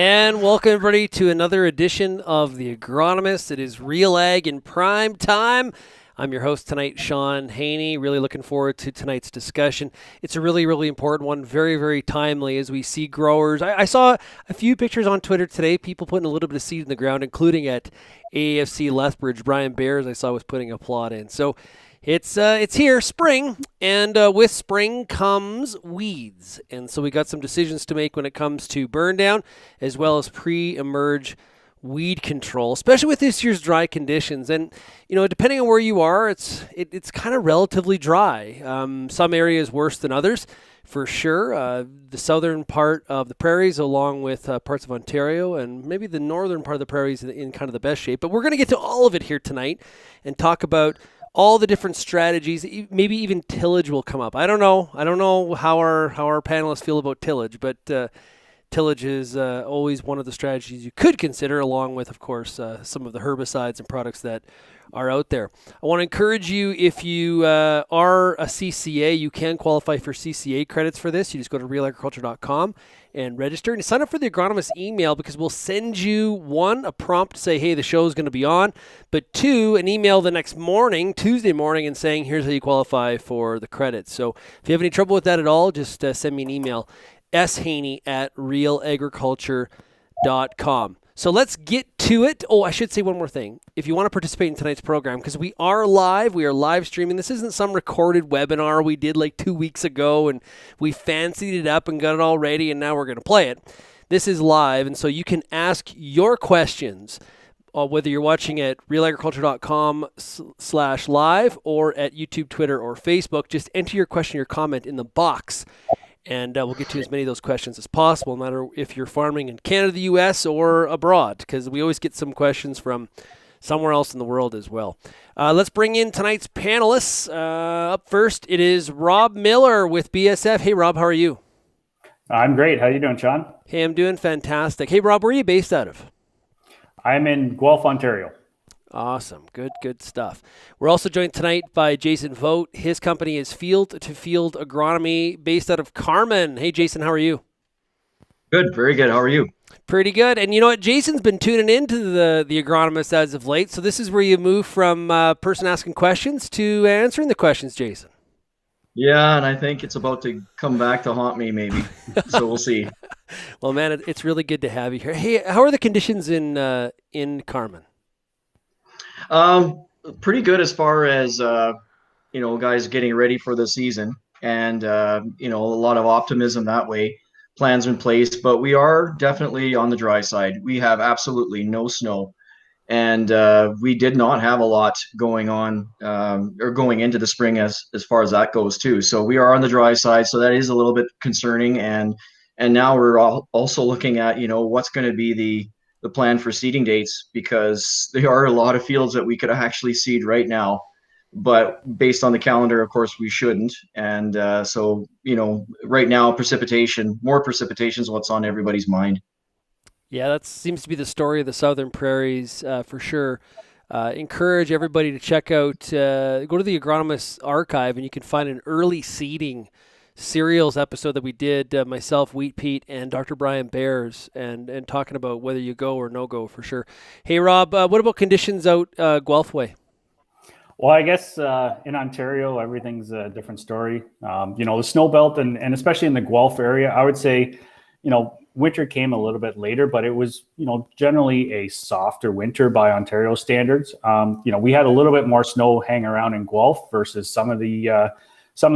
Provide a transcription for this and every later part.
And welcome everybody to another edition of The Agronomists. It is Real Ag in prime time. I'm your host tonight, Shaun Haney. Really looking forward to tonight's discussion. It's a really, really important one. Very, very timely as we see growers. I saw a few pictures on Twitter today, people putting a little bit of seed in the ground, including at AFC Lethbridge. Brian Bears, I saw, was putting a plot in. So it's here, spring, and with spring comes weeds. And so we got some decisions to make when it comes to burn down as well as pre-emerge weed control, especially with this year's dry conditions. And, you know, depending on where you are, it's kind of relatively dry. Some areas worse than others, for sure. The southern part of the prairies, along with parts of Ontario, and maybe the northern part of the prairies in kind of the best shape. But we're going to get to all of it here tonight and talk about all the different strategies. Maybe even tillage will come up. I don't know how our panelists feel about tillage, but tillage is always one of the strategies you could consider, along with, of course, some of the herbicides and products that are out there. I want to encourage you, if you are a CCA, you can qualify for CCA credits for this. You just go to realagriculture.com and register. And sign up for the agronomist email, because we'll send you, one, a prompt to say, hey, the show is going to be on, but two, an email the next morning, Tuesday morning, and saying, here's how you qualify for the credits. So if you have any trouble with that at all, just send me an email, shaney@realagriculture.com. So let's get to it. Oh, I should say one more thing. If you want to participate in tonight's program, because we are live streaming. This isn't some recorded webinar we did like 2 weeks ago and we fancied it up and got it all ready and now we're going to play it. This is live, and so you can ask your questions, whether you're watching at realagriculture.com/live or at YouTube, Twitter, or Facebook. Just enter your question, your comment in the box, and we'll get to as many of those questions as possible, no matter if you're farming in Canada, the U.S., or abroad, because we always get some questions from somewhere else in the world as well. Let's bring in tonight's panelists. Up first, it is Rob Miller with BASF. Hey, Rob, how are you? I'm great. How are you doing, Shaun? Hey, I'm doing fantastic. Hey, Rob, where are you based out of? I'm in Guelph, Ontario. Awesome. Good stuff. We're also joined tonight by Jason Voogt. His company is Field Agronomy, based out of Carman. Hey, Jason, how are you? Good. Very good. How are you? Pretty good. And you know what? Jason's been tuning into the Agronomist as of late. So this is where you move from person asking questions to answering the questions, Jason. Yeah, and I think it's about to come back to haunt me, maybe. So we'll see. Well, man, it's really good to have you here. Hey, how are the conditions in Carman? Pretty good as far as guys getting ready for the season, and a lot of optimism that way. Plans in place, but we are definitely on the dry side. We have absolutely no snow, and we did not have a lot going on or going into the spring as far as that goes too. So we are on the dry side, so that is a little bit concerning. And now we're also looking at what's going to be the plan for seeding dates, because there are a lot of fields that we could actually seed right now, but based on the calendar, of course, we shouldn't. And so right now, more precipitation is what's on everybody's mind. Yeah, that seems to be the story of the southern prairies for sure. Encourage everybody to check out, go to the Agronomist archive, and you can find an early seeding cereals episode that we did, myself, Wheat Pete, and Dr. Brian Bears, and talking about whether you go or no go for sure. Hey, Rob, what about conditions out Guelph way? Well, I guess in Ontario, everything's a different story. The snow belt and especially in the Guelph area, I would say, winter came a little bit later, but it was, generally a softer winter by Ontario standards. We had a little bit more snow hang around in Guelph versus some of the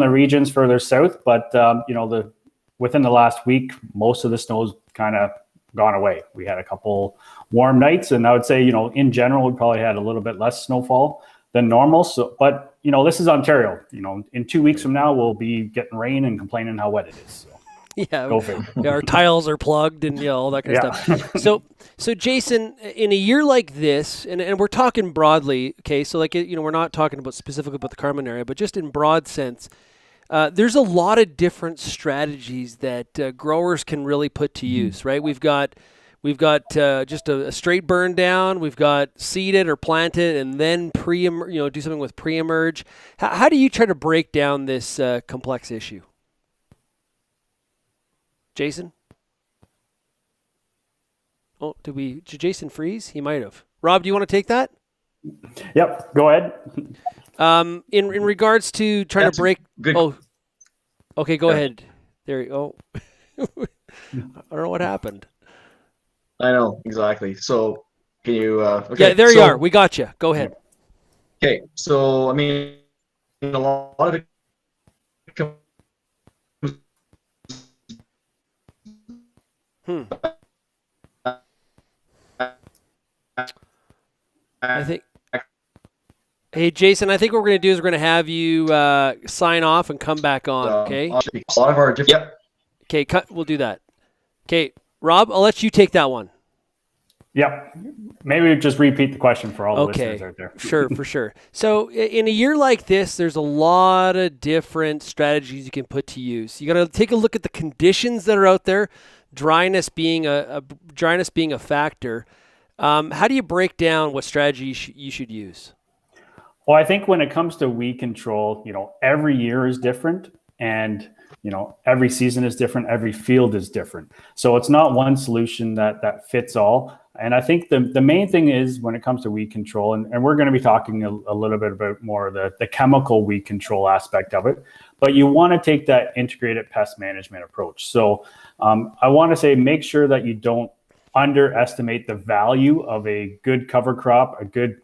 regions further south, but within the last week, most of the snow's kind of gone away. We had a couple warm nights, and I would say, in general, we probably had a little bit less snowfall than normal. So, but this is Ontario. In 2 weeks from now, we'll be getting rain and complaining how wet it is. So. Yeah, our tiles are plugged and all that kind of stuff. So Jason, in a year like this, and we're talking broadly, okay, so we're not talking about specifically about the Carman area, but just in broad sense, there's a lot of different strategies that growers can really put to use, right? We've got just a straight burn down. We've got seed it or plant it, and then do something with pre-emerge. How do you try to break down this complex issue? Jason? did Jason freeze? He might have. Rob, do you want to take that? Yep, go ahead. In regards to trying to break. Good. Oh, okay, go ahead. There you go. I don't know what happened. I know, exactly. So can you, okay. Yeah, there you are. We got you. Go ahead. Okay. So, I mean, a lot of it comes I think. Hey, Jason, I think what we're going to do is we're going to have you sign off and come back on, okay? a lot of our different, yep. Okay, we'll do that. Okay, Rob, I'll let you take that one. Yep. Maybe just repeat the question for all the listeners out there. Sure, for sure. So in a year like this, there's a lot of different strategies you can put to use. You got to take a look at the conditions that are out there, dryness being a factor. How do you break down what strategy you should use? Well, I think when it comes to weed control, every year is different, and every season is different, every field is different. So it's not one solution that fits all. And I think the main thing is when it comes to weed control, and we're going to be talking a little bit about more of the chemical weed control aspect of it, but you want to take that integrated pest management approach. So I want to say make sure that you don't underestimate the value of a good cover crop, a good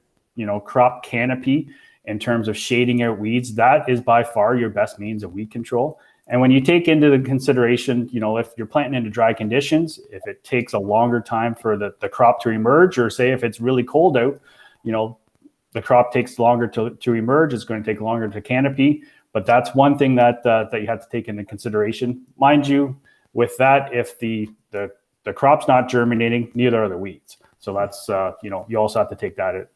crop canopy in terms of shading out weeds. That is by far your best means of weed control. And when you take into the consideration, if you're planting into dry conditions, if it takes a longer time for the crop to emerge, or say if it's really cold out, the crop takes longer to emerge, it's going to take longer to canopy. But that's one thing that you have to take into consideration. Mind you, with that, if the crop's not germinating, neither are the weeds. So that's you also have to take that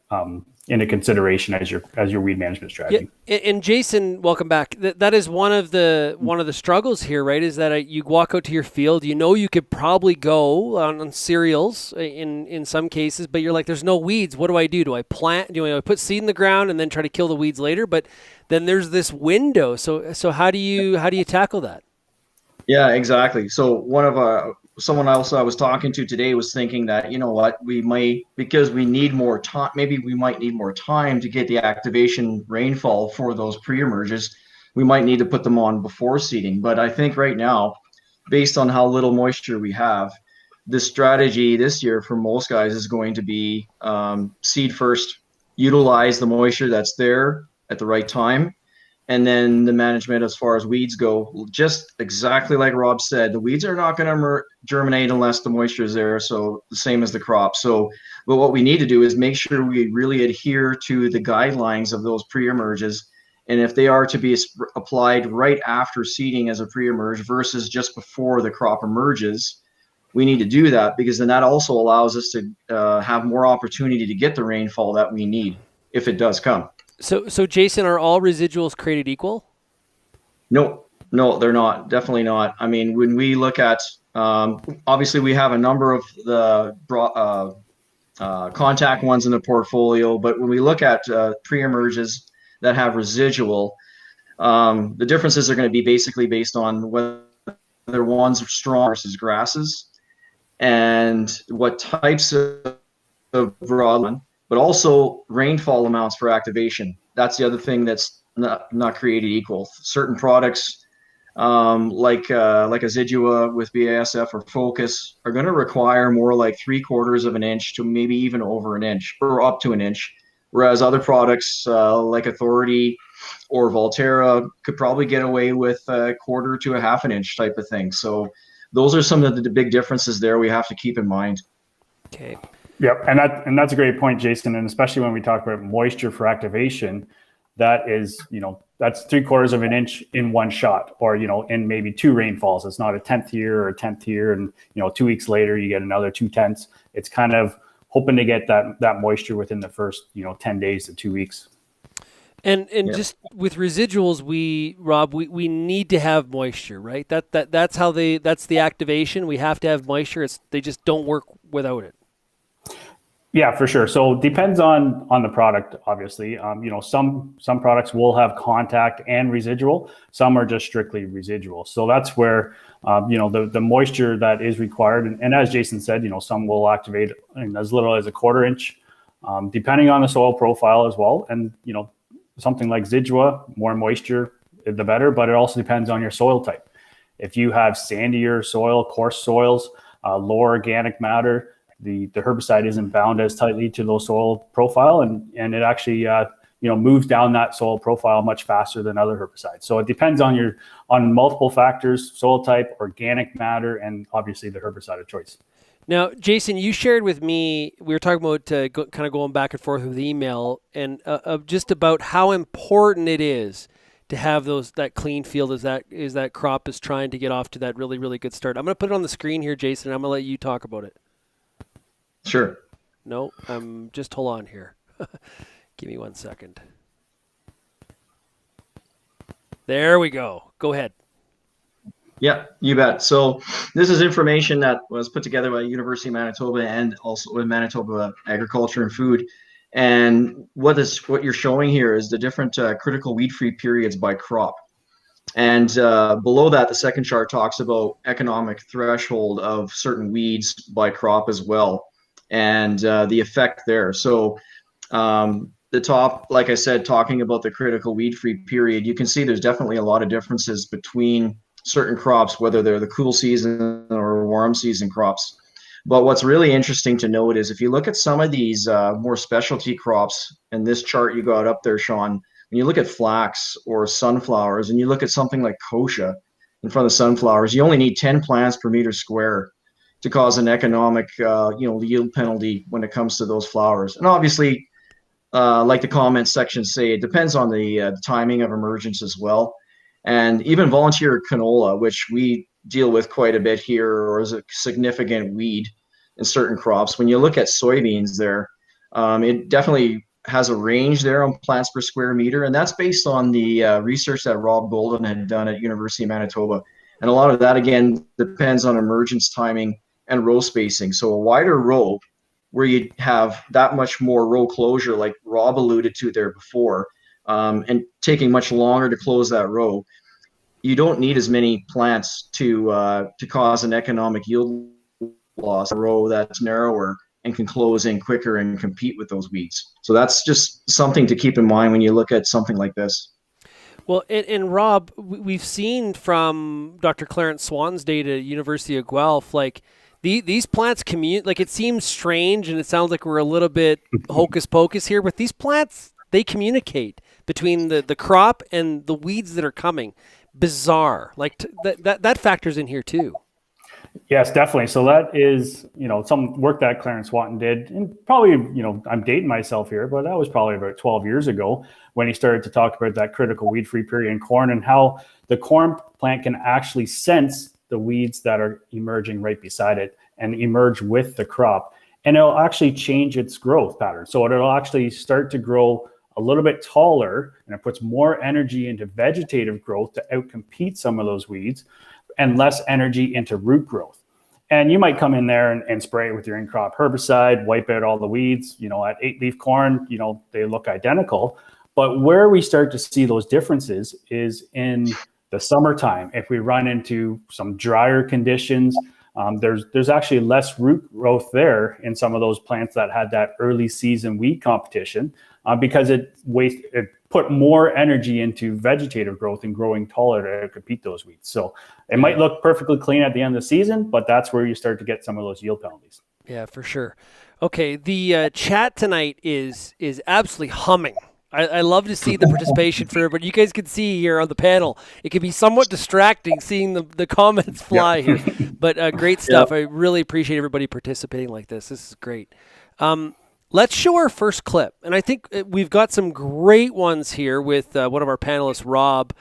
into consideration as your weed management strategy. Yeah, and Jason, welcome back. That is one of the struggles here, right? Is that you walk out to your field, you could probably go on cereals in some cases, but you're like, there's no weeds. What do I do? Do I plant? Do I put seed in the ground and then try to kill the weeds later? But then there's this window. So how do you tackle that? Yeah, exactly. So someone else I was talking to today was thinking that, because we need more time, maybe we might need more time to get the activation rainfall for those pre-emerges. We might need to put them on before seeding. But I think right now, based on how little moisture we have, the strategy this year for most guys is going to be seed first, utilize the moisture that's there at the right time. And then the management as far as weeds go, just exactly like Rob said, the weeds are not going to germinate unless the moisture is there. So the same as the crop. But what we need to do is make sure we really adhere to the guidelines of those pre-emerges. And if they are to be applied right after seeding as a pre-emerge versus just before the crop emerges, we need to do that, because then that also allows us to have more opportunity to get the rainfall that we need if it does come. So Jason, are all residuals created equal? No, they're not. Definitely not. I mean, when we look at, obviously we have a number of the contact ones in the portfolio, but when we look at pre-emerges that have residual, the differences are going to be basically based on whether one's strong versus grasses and what types of broadland, but also rainfall amounts for activation. That's the other thing that's not created equal. Certain products like Residual with BASF or Focus are going to require more like 3/4 of an inch to maybe even over an inch or up to an inch, whereas other products like Authority or Volterra could probably get away with 1/4 to 1/2 an inch type of thing. So those are some of the big differences there we have to keep in mind. Okay. Yep, and that's a great point, Jason. And especially when we talk about moisture for activation, that is, that's 3/4 of an inch in one shot, or in maybe 2 rainfalls. It's not a 10th year or a 10th year, and 2 weeks later you get another 2/10. It's kind of hoping to get that moisture within the first 10 days to 2 weeks. And just with residuals, Rob, we need to have moisture, right? That's the activation. We have to have moisture. They just don't work without it. Yeah, for sure. So it depends on the product, obviously. Some products will have contact and residual. Some are just strictly residual. So that's where the moisture that is required, and as Jason said, some will activate in as little as a quarter inch, depending on the soil profile as well. And something like Zidua, more moisture, the better. But it also depends on your soil type. If you have sandier soil, coarse soils, lower organic matter, the herbicide isn't bound as tightly to those soil profile, and it actually moves down that soil profile much faster than other herbicides. So it depends on multiple factors: soil type, organic matter, and obviously the herbicide of choice. Now, Jason, you shared with me, we were talking about kind of going back and forth with email, and just about how important it is to have that clean field as that crop is trying to get off to that really, really good start. I'm going to put it on the screen here, Jason, and I'm going to let you talk about it. Sure. No, just hold on here. Give me 1 second. There we go. Go ahead. Yeah, you bet. So this is information that was put together by University of Manitoba and also with Manitoba Agriculture and Food. And what you're showing here is the different critical weed-free periods by crop. And below that, the second chart talks about economic threshold of certain weeds by crop as well, and the effect there. So the top, like I said, talking about the critical weed-free period, you can see there's definitely a lot of differences between certain crops, whether they're the cool season or warm season crops. But what's really interesting to note is if you look at some of these more specialty crops, and this chart you got up there, Shaun, when you look at flax or sunflowers, and you look at something like kochia in front of sunflowers, you only need 10 plants per meter square to cause an economic yield penalty when it comes to those flowers. And obviously, like the comment section say, it depends on the timing of emergence as well. And even volunteer canola, which we deal with quite a bit here, or is a significant weed in certain crops. When you look at soybeans there, it definitely has a range there on plants per square meter. And that's based on the research that Rob Golden had done at University of Manitoba. And a lot of that, again, depends on emergence timing and row spacing. So a wider row where you have that much more row closure, like Rob alluded to there before, and taking much longer to close that row, you don't need as many plants to cause an economic yield loss. A row that's narrower and can close in quicker and compete with those weeds. So that's just something to keep in mind when you look at something like this. Well, and Rob, we've seen from Dr. Clarence Swan's data at University of Guelph, like these plants communicate. Like, it seems strange and it sounds like we're a little bit hocus pocus here, but these plants, they communicate between the crop and the weeds that are coming. Bizarre. Like that factors in here too. Yes, definitely. So that is, some work that Clarence Swanton did, and probably, I'm dating myself here, but that was probably about 12 years ago when he started to talk about that critical weed-free period in corn and how the corn plant can actually sense the weeds that are emerging right beside it and emerge with the crop, and it'll actually change its growth pattern. So it'll actually start to grow a little bit taller, and it puts more energy into vegetative growth to outcompete some of those weeds, and less energy into root growth. And you might come in there and spray it with your in-crop herbicide, wipe out all the weeds. At 8-leaf corn, they look identical. But where we start to see those differences is in the summertime. If we run into some drier conditions, there's actually less root growth there in some of those plants that had that early season weed competition, because it put more energy into vegetative growth and growing taller to compete those weeds. So it might look perfectly clean at the end of the season, but that's where you start to get some of those yield penalties. Yeah, for sure. Okay, the chat tonight is absolutely humming. I love to see the participation for everybody. You guys can see here on the panel. It can be somewhat distracting seeing the comments fly here, but great stuff. I really appreciate everybody participating like this. This is great. Let's show our first clip. And I think we've got some great ones here with one of our panelists, Rob,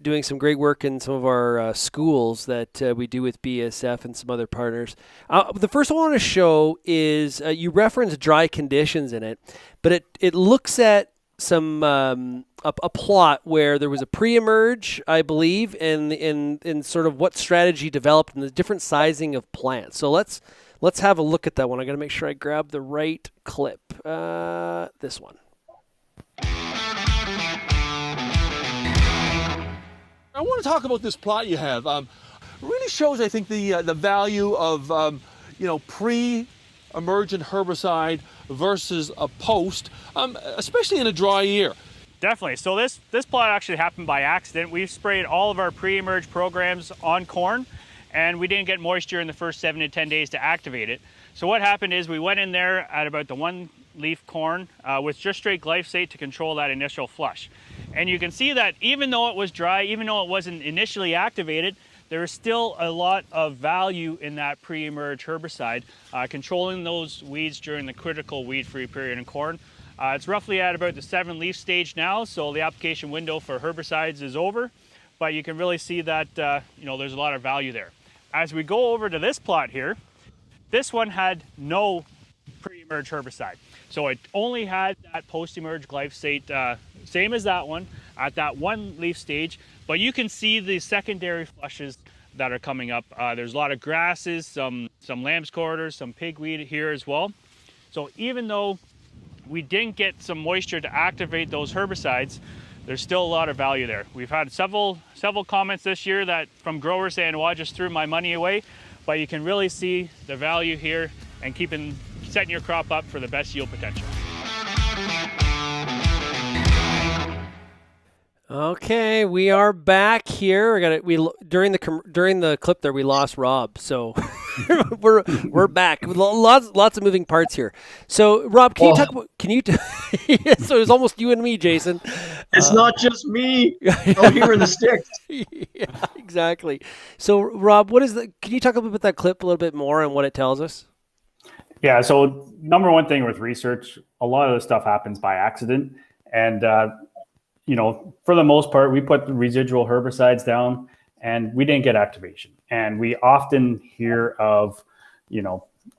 doing some great work in some of our schools that we do with BASF and some other partners. The first one I want to show is you reference dry conditions in it, but it looks at some a plot where there was a pre-emerge, I believe, and sort of what strategy developed and the different sizing of plants. So let's let's have a look at that one. I got to make sure I grab the right clip. This one. I want to talk about this plot you have. Really shows, I think, the value of pre-emergent herbicide versus a post, especially in a dry year. Definitely. So this plot actually happened by accident. We've sprayed all of our pre-emerge programs on corn, and we didn't get moisture in the first 7 to 10 days to activate it. So what happened is we went in there at about the 1-leaf corn with just straight glyphosate to control that initial flush. And you can see that even though it was dry, even though it wasn't initially activated, there is still a lot of value in that pre-emerge herbicide, controlling those weeds during the critical weed-free period in corn. It's roughly at about the 7-leaf stage now, so the application window for herbicides is over, but you can really see that there's a lot of value there. As we go over to this plot here, this one had no pre-emerge herbicide. So it only had that post-emerge glyphosate, same as that one, at that 1-leaf stage, but you can see the secondary flushes that are coming up. There's a lot of grasses, some lamb's quarters, some pigweed here as well. So even though we didn't get some moisture to activate those herbicides, there's still a lot of value there. We've had several comments this year that from growers saying, well, I just threw my money away, but you can really see the value here and setting your crop up for the best yield potential. Okay, we are back here. During the clip there we lost Rob, so we're back. Lots of moving parts here. So Rob, can you talk about? So it's almost you and me, Jason. It's not just me out here in the sticks. Yeah, exactly. So Rob, can you talk about that clip a little bit more and what it tells us? Yeah. So number one thing with research, a lot of this stuff happens by accident, and for the most part, we put the residual herbicides down and we didn't get activation. And we often hear of,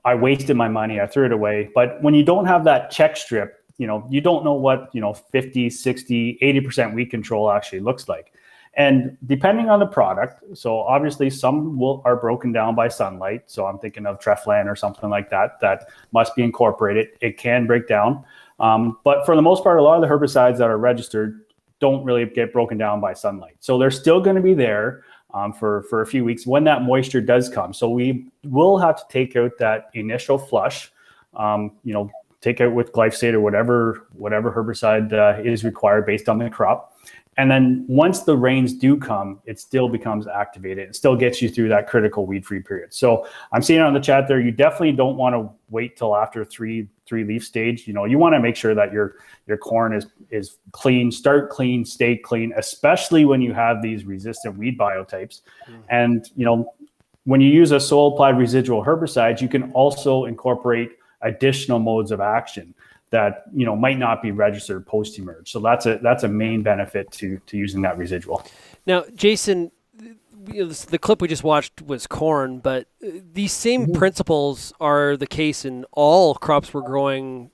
I wasted my money, I threw it away. But when you don't have that check strip, you don't know what, 50, 60, 80% weed control actually looks like. And depending on the product, so obviously some are broken down by sunlight. So I'm thinking of Treflan or something like that must be incorporated. It can break down. But for the most part, a lot of the herbicides that are registered don't really get broken down by sunlight. So they're still going to be there for a few weeks when that moisture does come. So we will have to take out that initial flush, take out with glyphosate or whatever herbicide is required based on the crop. And then once the rains do come, it still becomes activated. It still gets you through that critical weed-free period. So I'm seeing it on the chat there. You definitely don't want to wait till after three leaf stage. You want to make sure that your corn is clean, start clean, stay clean, especially when you have these resistant weed biotypes. And when you use a soil applied residual herbicides, you can also incorporate additional modes of action that might not be registered post-emerge. So that's a main benefit to using that residual. Now, Jason, the clip we just watched was corn, but these same principles are the case in all crops we're growing,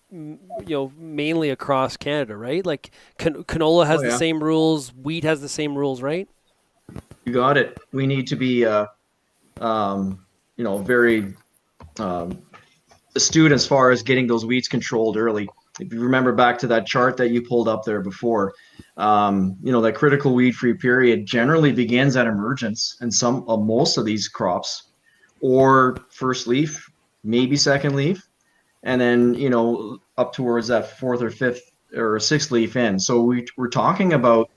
mainly across Canada, right? Like canola has the same rules, wheat has the same rules, right? You got it. We need to be, very astute as far as getting those weeds controlled early. If you remember back to that chart that you pulled up there before, that critical weed-free period generally begins at emergence in most of these crops, or first leaf, maybe second leaf, and then up towards that fourth or fifth or sixth leaf in. So we're talking about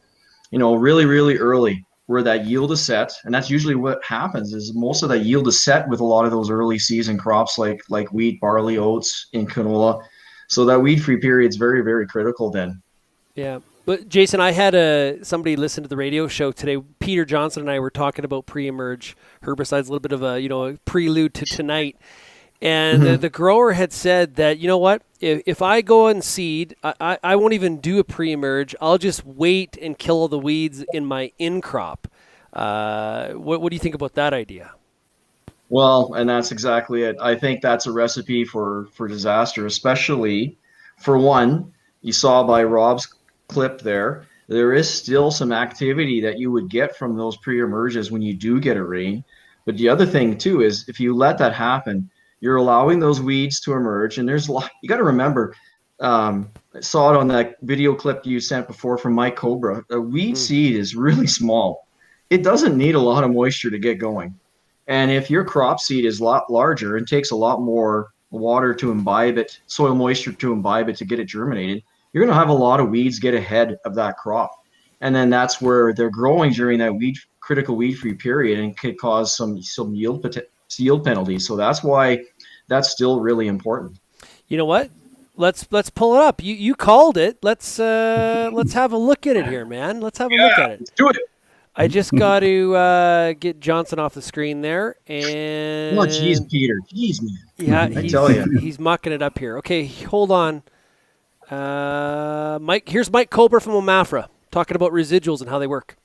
really, really early, where that yield is set. And that's usually what happens, is most of that yield is set with a lot of those early season crops like wheat, barley, oats, and canola. So that weed-free period is very, very critical then. Yeah. But Jason, I had somebody listen to the radio show today. Peter Johnson and I were talking about pre-emerge herbicides, a little bit of a prelude to tonight. And the grower had said that, you know what, if I go and seed, I won't even do a pre-emerge. I'll just wait and kill all the weeds in my in-crop. What do you think about that idea? Well, and that's exactly it. I think that's a recipe for disaster, especially for one, you saw by Rob's clip there is still some activity that you would get from those pre-emerges when you do get a rain. But the other thing too is if you let that happen, you're allowing those weeds to emerge. And there's a lot, you got to remember, I saw it on that video clip you sent before from Mike Cobra. A weed seed is really small. It doesn't need a lot of moisture to get going. And if your crop seed is a lot larger and takes a lot more water to imbibe it, soil moisture to imbibe it to get it germinated, you're going to have a lot of weeds get ahead of that crop. And then that's where they're growing during that critical weed-free period and could cause some yield penalties. So that's why that's still really important. You know what? Let's pull it up. You called it. Let's have a look at it here, man. Let's have a look at it. Let's do it. I just got to get Johnson off the screen there, and oh, geez, Peter, geez, man. Yeah, I tell you, he's mucking it up here. Okay, hold on, Mike. Here's Mike Cobra from Omafra talking about residuals and how they work.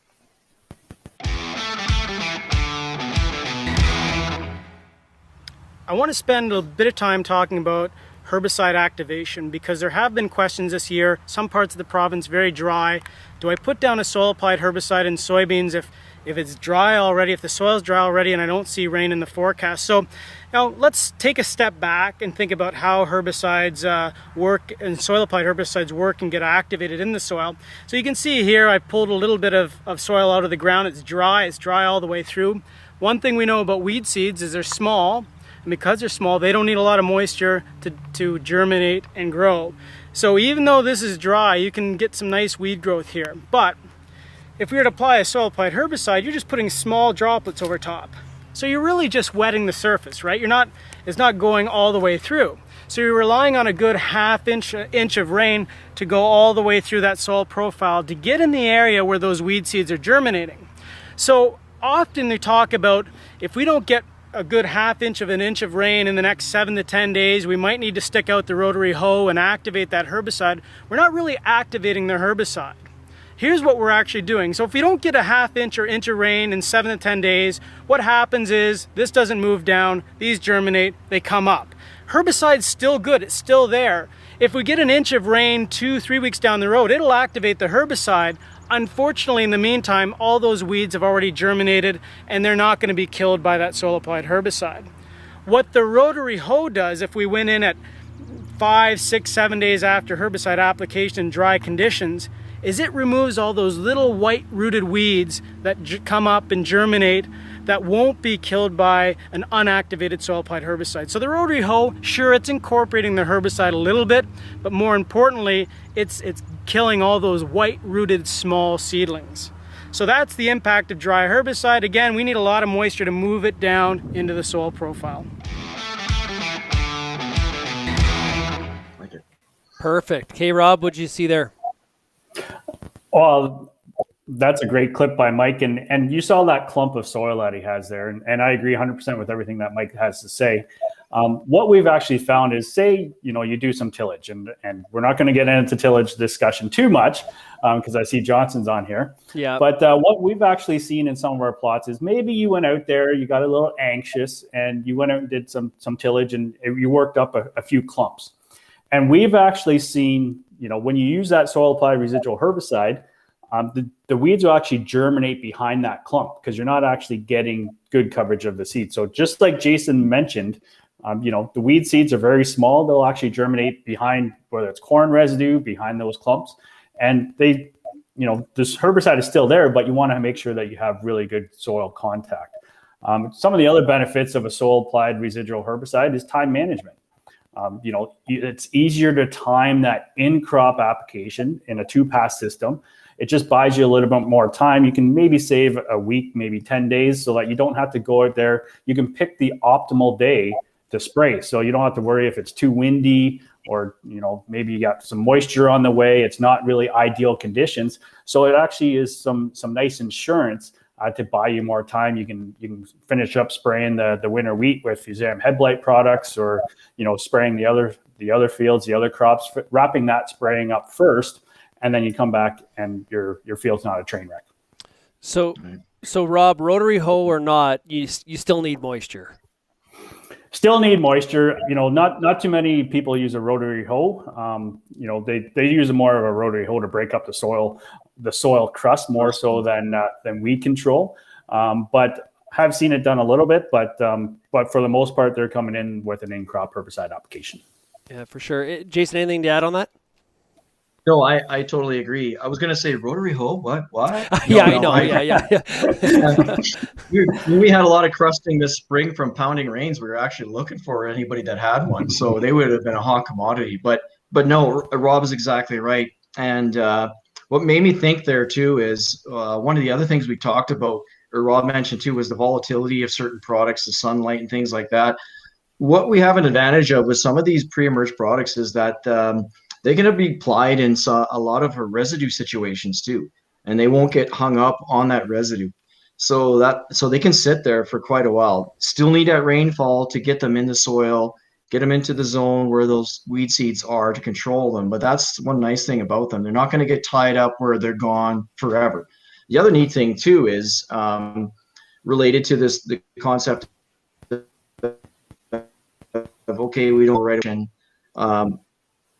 I want to spend a bit of time talking about herbicide activation because there have been questions this year. Some parts of the province very dry. Do I put down a soil applied herbicide in soybeans if it's dry already, if the soil's dry already and I don't see rain in the forecast? So now let's take a step back and think about how herbicides work and soil applied herbicides work and get activated in the soil. So you can see here I pulled a little bit of soil out of the ground. It's dry all the way through. One thing we know about weed seeds is they're small. And because they're small, they don't need a lot of moisture to germinate and grow. So even though this is dry, you can get some nice weed growth here. But if we were to apply a soil applied herbicide, you're just putting small droplets over top. So you're really just wetting the surface, right? It's not going all the way through. So you're relying on a good half inch of rain to go all the way through that soil profile to get in the area where those weed seeds are germinating. So often they talk about if we don't get a good half inch of an inch of rain in the next 7 to 10 days, we might need to stick out the rotary hoe and activate that herbicide. We're not really activating the herbicide. Here's what we're actually doing. So if we don't get a half inch or inch of rain in 7 to 10 days, what happens is this doesn't move down, these germinate, they come up. Herbicide's still good, it's still there. If we get an inch of rain 2-3 weeks down the road, it'll activate the herbicide. Unfortunately, in the meantime, all those weeds have already germinated and they're not going to be killed by that soil applied herbicide. What the rotary hoe does, if we went in at 5, 6, 7 days after herbicide application in dry conditions, is it removes all those little white rooted weeds that come up and germinate that won't be killed by an unactivated soil applied herbicide. So the rotary hoe, sure, it's incorporating the herbicide a little bit, but more importantly, it's killing all those white rooted small seedlings. So that's the impact of dry herbicide. Again, we need a lot of moisture to move it down into the soil profile. Perfect. Okay, Rob, what'd you see there? Well, that's a great clip by Mike. And you saw that clump of soil that he has there. And I agree 100% with everything that Mike has to say. What we've actually found is, say, you do some tillage, and we're not going to get into tillage discussion too much because I see Johnson's on here. Yeah. But what we've actually seen in some of our plots is maybe you went out there, you got a little anxious, and you went out and did some tillage, and you worked up a few clumps. And we've actually seen, when you use that soil applied residual herbicide, the weeds will actually germinate behind that clump because you're not actually getting good coverage of the seed. So just like Jason mentioned, the weed seeds are very small. They'll actually germinate behind, whether it's corn residue, behind those clumps. And this herbicide is still there, but you want to make sure that you have really good soil contact. Some of the other benefits of a soil applied residual herbicide is time management. It's easier to time that in-crop application in a 2-pass system. It just buys you a little bit more time. You can maybe save a week, maybe 10 days, so that you don't have to go out there. You can pick the optimal day to spray. So you don't have to worry if it's too windy or, maybe you got some moisture on the way. It's not really ideal conditions. So it actually is some nice insurance to buy you more time. You can finish up spraying the winter wheat with Fusarium head blight products, or spraying the other fields, the other crops, wrapping that spraying up first, and then you come back and your field's not a train wreck. So Rob, rotary hoe or not, you still need moisture. Still need moisture. Not too many people use a rotary hoe. They use more of a rotary hoe to break up the soil crust more so than weed control. But have seen it done a little bit, but for the most part, they're coming in with an in-crop herbicide application. Yeah, for sure. Jason, anything to add on that? No, I totally agree. I was going to say rotary hoe. What? Yeah, I know. Yeah. We had a lot of crusting this spring from pounding rains. We were actually looking for anybody that had one, so they would have been a hot commodity. But no, Rob is exactly right. And what made me think there too is one of the other things we talked about, or Rob mentioned too, was the volatility of certain products, the sunlight and things like that. What we have an advantage of with some of these pre-emerge products is that they're going to be applied in a lot of residue situations too, and they won't get hung up on that residue. So they can sit there for quite a while. Still need that rainfall to get them in the soil, get them into the zone where those weed seeds are to control them. But that's one nice thing about them. They're not going to get tied up where they're gone forever. The other neat thing too is related to the concept of, okay, we don't write it.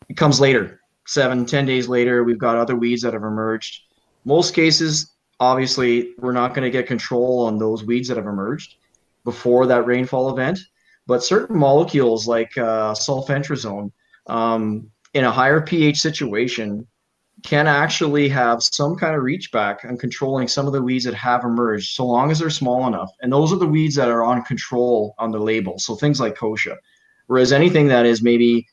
It comes later, 7-10 days later, we've got other weeds that have emerged. Most cases, obviously, we're not going to get control on those weeds that have emerged before that rainfall event. But certain molecules like sulfentrazone in a higher pH situation can actually have some kind of reach back on controlling some of the weeds that have emerged, so long as they're small enough. And those are the weeds that are on control on the label. So things like kochia. Whereas anything that is maybe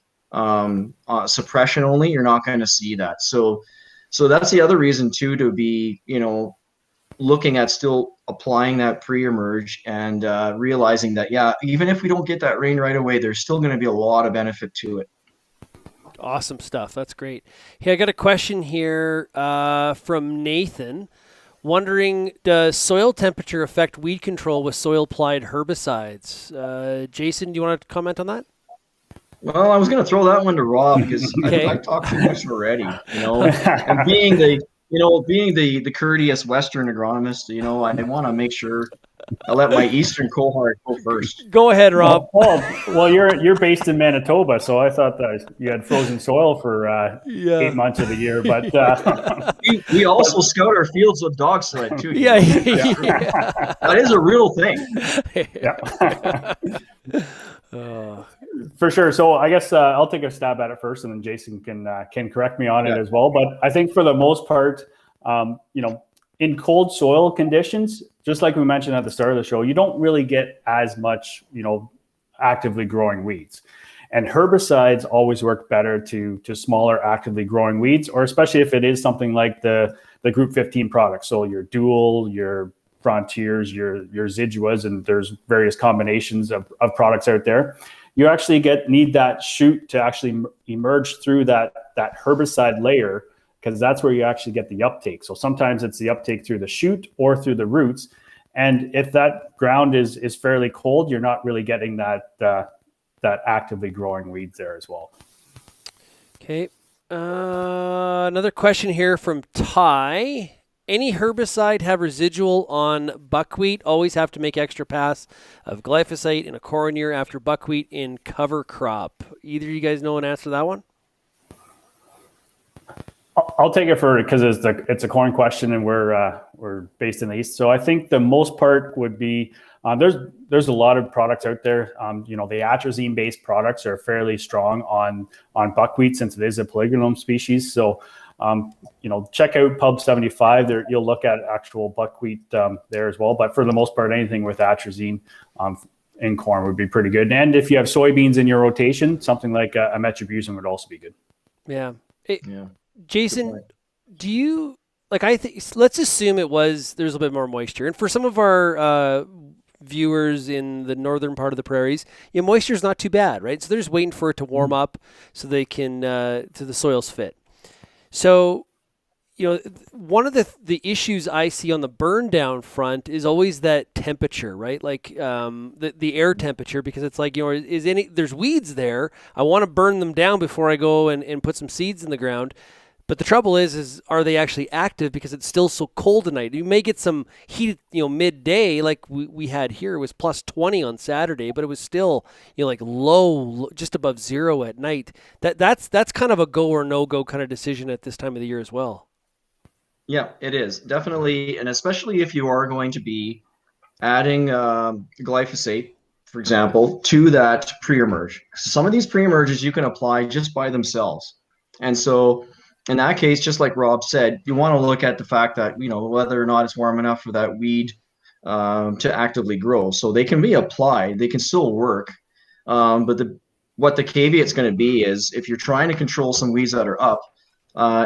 suppression only, you're not going to see that. So that's the other reason too, to be, looking at still applying that pre-emerge and realizing that, yeah, even if we don't get that rain right away, there's still going to be a lot of benefit to it. Awesome stuff. That's great. Hey, I got a question here from Nathan, wondering, does soil temperature affect weed control with soil-applied herbicides? Jason, do you want to comment on that? Well, I was going to throw that one to Rob because Okay. I talked too much already, and being the courteous Western agronomist, I want to make sure I let my Eastern cohort go first. Go ahead, Rob. Well, you're based in Manitoba, so I thought that you had frozen soil for 8 months of the year. But we also scout our fields with dog sled too. Yeah. That is a real thing. For sure. So I guess I'll take a stab at it first, and then Jason can correct me on it as well. But I think for the most part, in cold soil conditions, just like we mentioned at the start of the show, you don't really get as much, actively growing weeds. And herbicides always work better to smaller actively growing weeds, or especially if it is something like the Group 15 products. So your Dual, your Frontiers, your Residuals, and there's various combinations of products out there. You actually need that shoot to actually emerge through that herbicide layer, because that's where you actually get the uptake. So sometimes it's the uptake through the shoot or through the roots. And if that ground is fairly cold, you're not really getting that actively growing weeds there as well. Okay. Another question here from Ty. Any herbicide have residual on buckwheat? Always have to make extra pass of glyphosate in a corn year after buckwheat in cover crop. Either of you guys know an answer to that one? I'll take it because it's a corn question, and we're based in the East. So I think the most part would be there's a lot of products out there. The atrazine based products are fairly strong on buckwheat, since it is a polygonum species. So check out Pub 75 there. You'll look at actual buckwheat there as well. But for the most part, anything with atrazine in corn would be pretty good. And if you have soybeans in your rotation, something like a metribuzin would also be good. Yeah. Yeah. Jason, do you let's assume there's a little bit more moisture. And for some of our viewers in the northern part of the prairies, moisture is not too bad, right? So they're just waiting for it to warm up so they can, to the soil's fit. So, one of the issues I see on the burn down front is always that temperature, right? Like the air temperature, because it's like, there's weeds there. I want to burn them down before I go and put some seeds in the ground. But the trouble is are they actually active, because it's still so cold at night? You may get some heat, midday, like we had here. It was plus 20 on Saturday, but it was still, like low, just above zero at night. That's kind of a go or no go kind of decision at this time of the year as well. Yeah, it is definitely. And especially if you are going to be adding glyphosate, for example, to that pre-emerge. Some of these pre-emerges you can apply just by themselves. And so in that case, just like Rob said, you want to look at the fact that, whether or not it's warm enough for that weed to actively grow. So they can be applied, they can still work. But what the caveat's going to be is if you're trying to control some weeds that are up,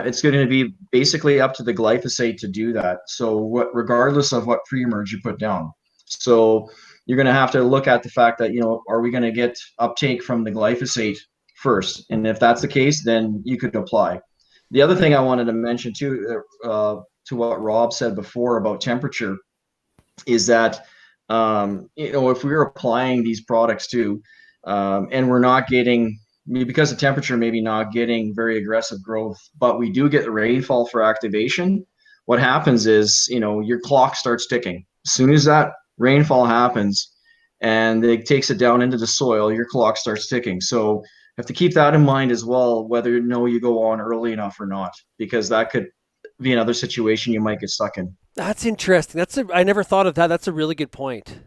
it's going to be basically up to the glyphosate to do that. So regardless of what pre-emerge you put down. So you're going to have to look at the fact that, are we going to get uptake from the glyphosate first? And if that's the case, then you could apply. The other thing I wanted to mention too, to what Rob said before about temperature, is that, if we were applying these products too, and we're not getting, because of temperature, maybe not getting very aggressive growth, but we do get the rainfall for activation, what happens is, your clock starts ticking. As soon as that rainfall happens and it takes it down into the soil, your clock starts ticking. So you have to keep that in mind as well, whether you go on early enough or not, because that could be another situation you might get stuck in. That's interesting. I never thought of that. That's a really good point.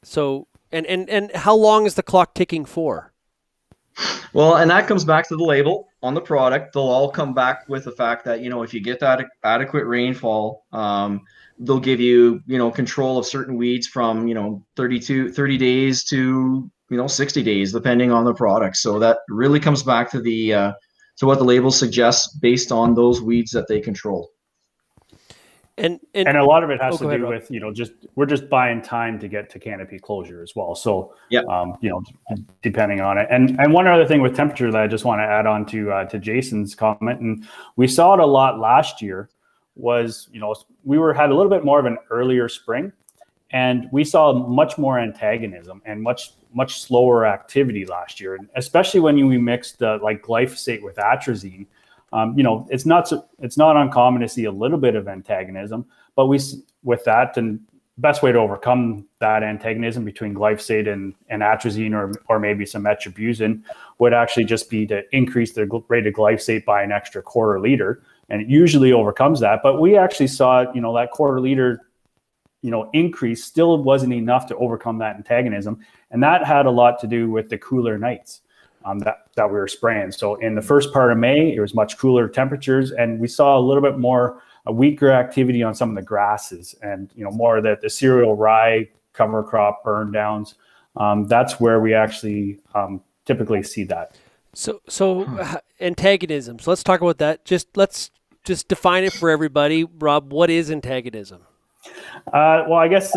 So, and how long is the clock ticking for? Well, and that comes back to the label on the product. They'll all come back with the fact that, if you get that adequate rainfall, they'll give you, control of certain weeds from, 30 days to, 60 days, depending on the product. So that really comes back to to what the label suggests based on those weeds that they control. And a lot of it has to do with, we're just buying time to get to canopy closure as well. So, depending on it. And one other thing with temperature that I just want to add on to Jason's comment, and we saw it a lot last year, was, we had a little bit more of an earlier spring, and we saw much more antagonism and much slower activity last year. And especially when we mixed like glyphosate with atrazine. It's not uncommon to see a little bit of antagonism, but with that, and best way to overcome that antagonism between glyphosate and atrazine or maybe some metribuzin would actually just be to increase the rate of glyphosate by an extra quarter liter, and it usually overcomes that. But we actually saw, that quarter liter, increase still wasn't enough to overcome that antagonism, and that had a lot to do with the cooler nights. That we were spraying. So in the first part of May, it was much cooler temperatures, and we saw a little bit more a weaker activity on some of the grasses, and more of the cereal rye cover crop burn downs. That's where we actually typically see that. So antagonism. So let's talk about that. Let's define it for everybody. Rob, what is antagonism? Well, I guess.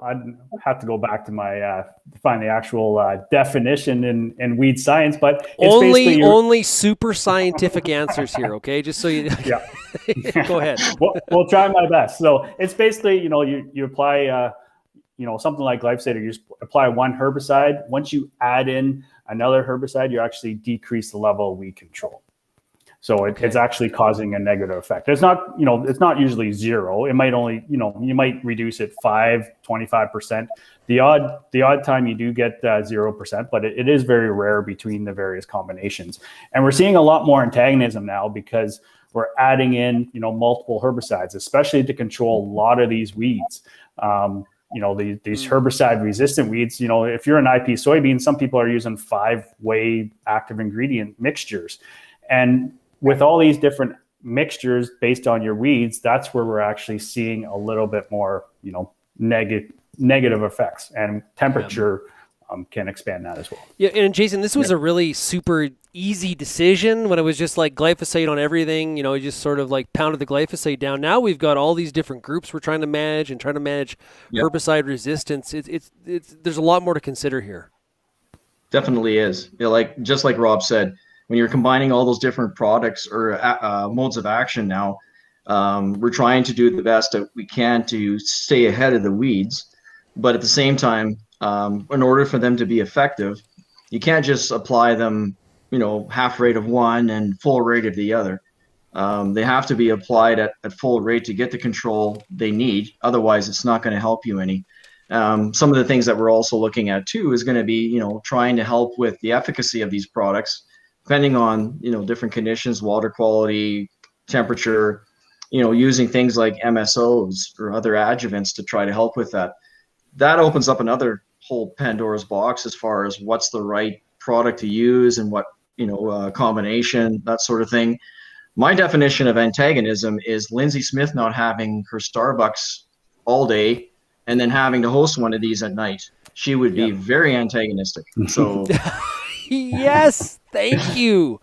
I'd have to go back to my to find the actual definition in weed science, but it's only super scientific answers here. Okay, just so you. Yeah. Go ahead. We'll try my best. So it's basically you apply something like glyphosate, or you apply one herbicide. Once you add in another herbicide, you actually decrease the level of weed control. So it's actually causing a negative effect. It's not, it's not usually zero. It might only, you might reduce it 25%. The odd time you do get 0%, but it is very rare between the various combinations. And we're seeing a lot more antagonism now because we're adding in, multiple herbicides, especially to control a lot of these weeds. These herbicide resistant weeds, if you're an IP soybean, some people are using 5-way active ingredient mixtures. And with all these different mixtures based on your weeds, that's where we're actually seeing a little bit more, negative effects, and temperature can expand that as well. Yeah, and Jason, this was a really super easy decision when it was just like glyphosate on everything. You just sort of like pounded the glyphosate down. Now we've got all these different groups we're trying to manage herbicide resistance. It's there's a lot more to consider here. Definitely is. Just like Rob said, when you're combining all those different products or modes of action now, we're trying to do the best that we can to stay ahead of the weeds. But at the same time, in order for them to be effective, you can't just apply them, half rate of one and full rate of the other. They have to be applied at full rate to get the control they need. Otherwise, it's not going to help you any. Some of the things that we're also looking at too is going to be, trying to help with the efficacy of these products, depending on, different conditions, water quality, temperature, using things like MSOs or other adjuvants to try to help with that. That opens up another whole Pandora's box as far as what's the right product to use and what, combination, that sort of thing. My definition of antagonism is Lindsay Smith not having her Starbucks all day and then having to host one of these at night. She would be very antagonistic. So yes, thank you.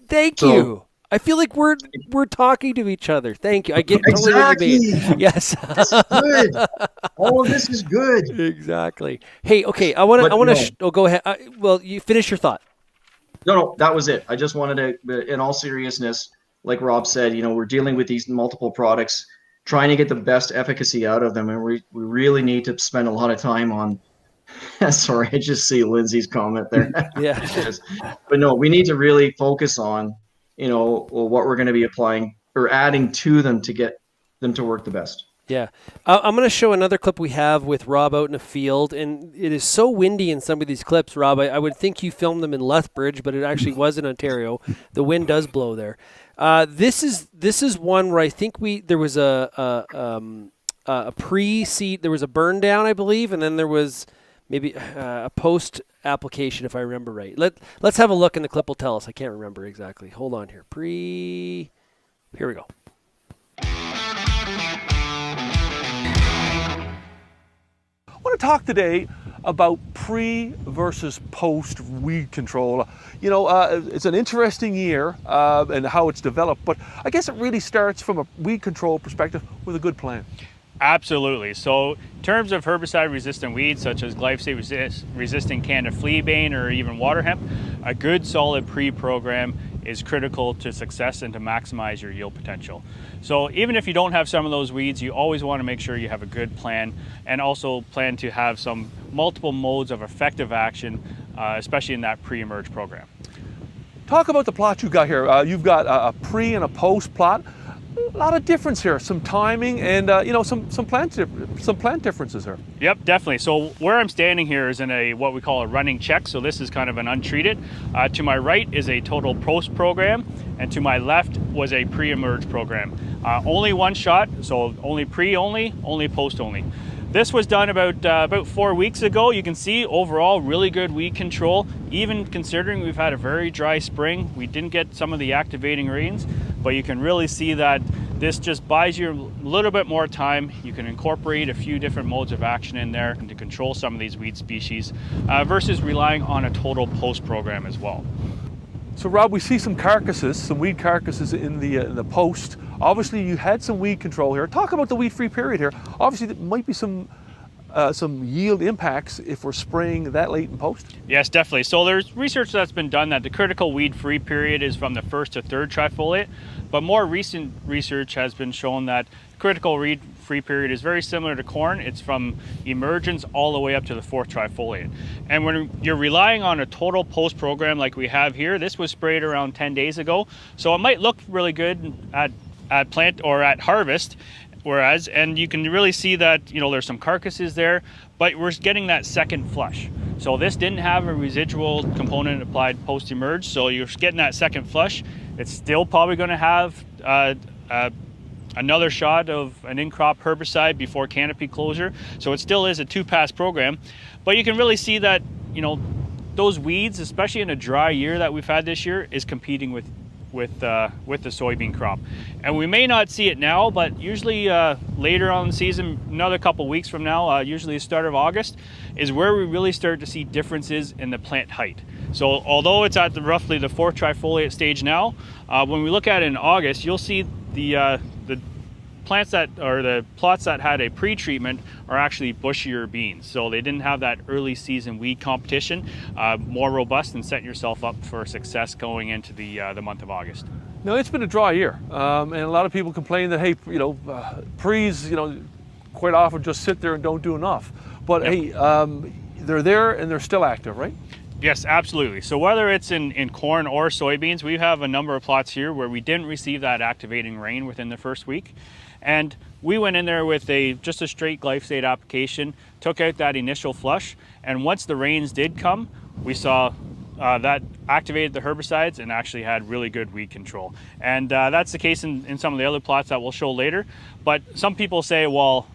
Thank you. I feel like we're talking to each other. Thank you. I get totally what you mean. Yes. That's good. All of this is good. Exactly. Hey, okay. I want to go ahead. Well, you finish your thought. No, that was it. I just wanted to, in all seriousness, like Rob said, we're dealing with these multiple products, trying to get the best efficacy out of them. And we really need to spend a lot of time on, sorry, I just see Lindsay's comment there. Yeah. But no, we need to really focus on, what we're going to be applying or adding to them to get them to work the best. Yeah. I'm going to show another clip we have with Rob out in a field, and it is so windy in some of these clips, Rob. I would think you filmed them in Lethbridge, but it actually was in Ontario. The wind does blow there. This is one where I think there was a pre-seed, there was a burn down, I believe, and then there was maybe a post application, if I remember right. Let's have a look, and the clip will tell us. I can't remember exactly. Hold on here. Here we go. I want to talk today about pre versus post weed control. It's an interesting year and how it's developed, but I guess it really starts from a weed control perspective with a good plan. Absolutely. So in terms of herbicide-resistant weeds, such as glyphosate-resistant Canada fleabane or even water hemp, a good solid pre-program is critical to success and to maximize your yield potential. So even if you don't have some of those weeds, you always want to make sure you have a good plan and also plan to have some multiple modes of effective action, especially in that pre-emerge program. Talk about the plot you got here. You've got a pre and a post plot. A lot of difference here, some timing and some plant differences here. Yep, definitely. So where I'm standing here is in what we call a running check. So this is kind of an untreated. To my right is a total post program, and to my left was a pre-emerge program. Only one shot, so only pre only post only. This was done about 4 weeks ago. You can see overall really good weed control, even considering we've had a very dry spring. We didn't get some of the activating rains, but you can really see that this just buys you a little bit more time. You can incorporate a few different modes of action in there to control some of these weed species versus relying on a total post program as well. So Rob, we see some weed carcasses in the post. Obviously you had some weed control here. Talk about the weed-free period here. Obviously there might be some yield impacts if we're spraying that late in post. Yes, definitely. So there's research that's been done that the critical weed-free period is from the first to third trifoliate, but more recent research has been shown that critical weed-free period is very similar to corn. It's from emergence all the way up to the fourth trifoliate. And when you're relying on a total post program like we have here, this was sprayed around 10 days ago, so it might look really good at plant or at harvest, and you can really see that there's some carcasses there, but we're getting that second flush. So this didn't have a residual component applied post emerge, so you're getting that second flush. It's still probably going to have another shot of an in-crop herbicide before canopy closure, so it still is a two-pass program, but you can really see that those weeds, especially in a dry year that we've had this year, is competing with the soybean crop. And we may not see it now, but usually later on in the season, another couple weeks from now, usually the start of August, is where we really start to see differences in the plant height. So although it's at roughly the fourth trifoliate stage now, when we look at it in August, you'll see the plots that had a pre-treatment are actually bushier beans. So they didn't have that early season weed competition, more robust and setting yourself up for success going into the month of August. Now it's been a dry year, and a lot of people complain that, hey, pre's, quite often just sit there and don't do enough. But yep. Hey, they're there and they're still active, right? Yes, absolutely. So whether it's in corn or soybeans, we have a number of plots here where we didn't receive that activating rain within the first week. And we went in there with just a straight glyphosate application, took out that initial flush, and once the rains did come, we saw that activated the herbicides and actually had really good weed control. And that's the case in some of the other plots that we'll show later. But some people say, well,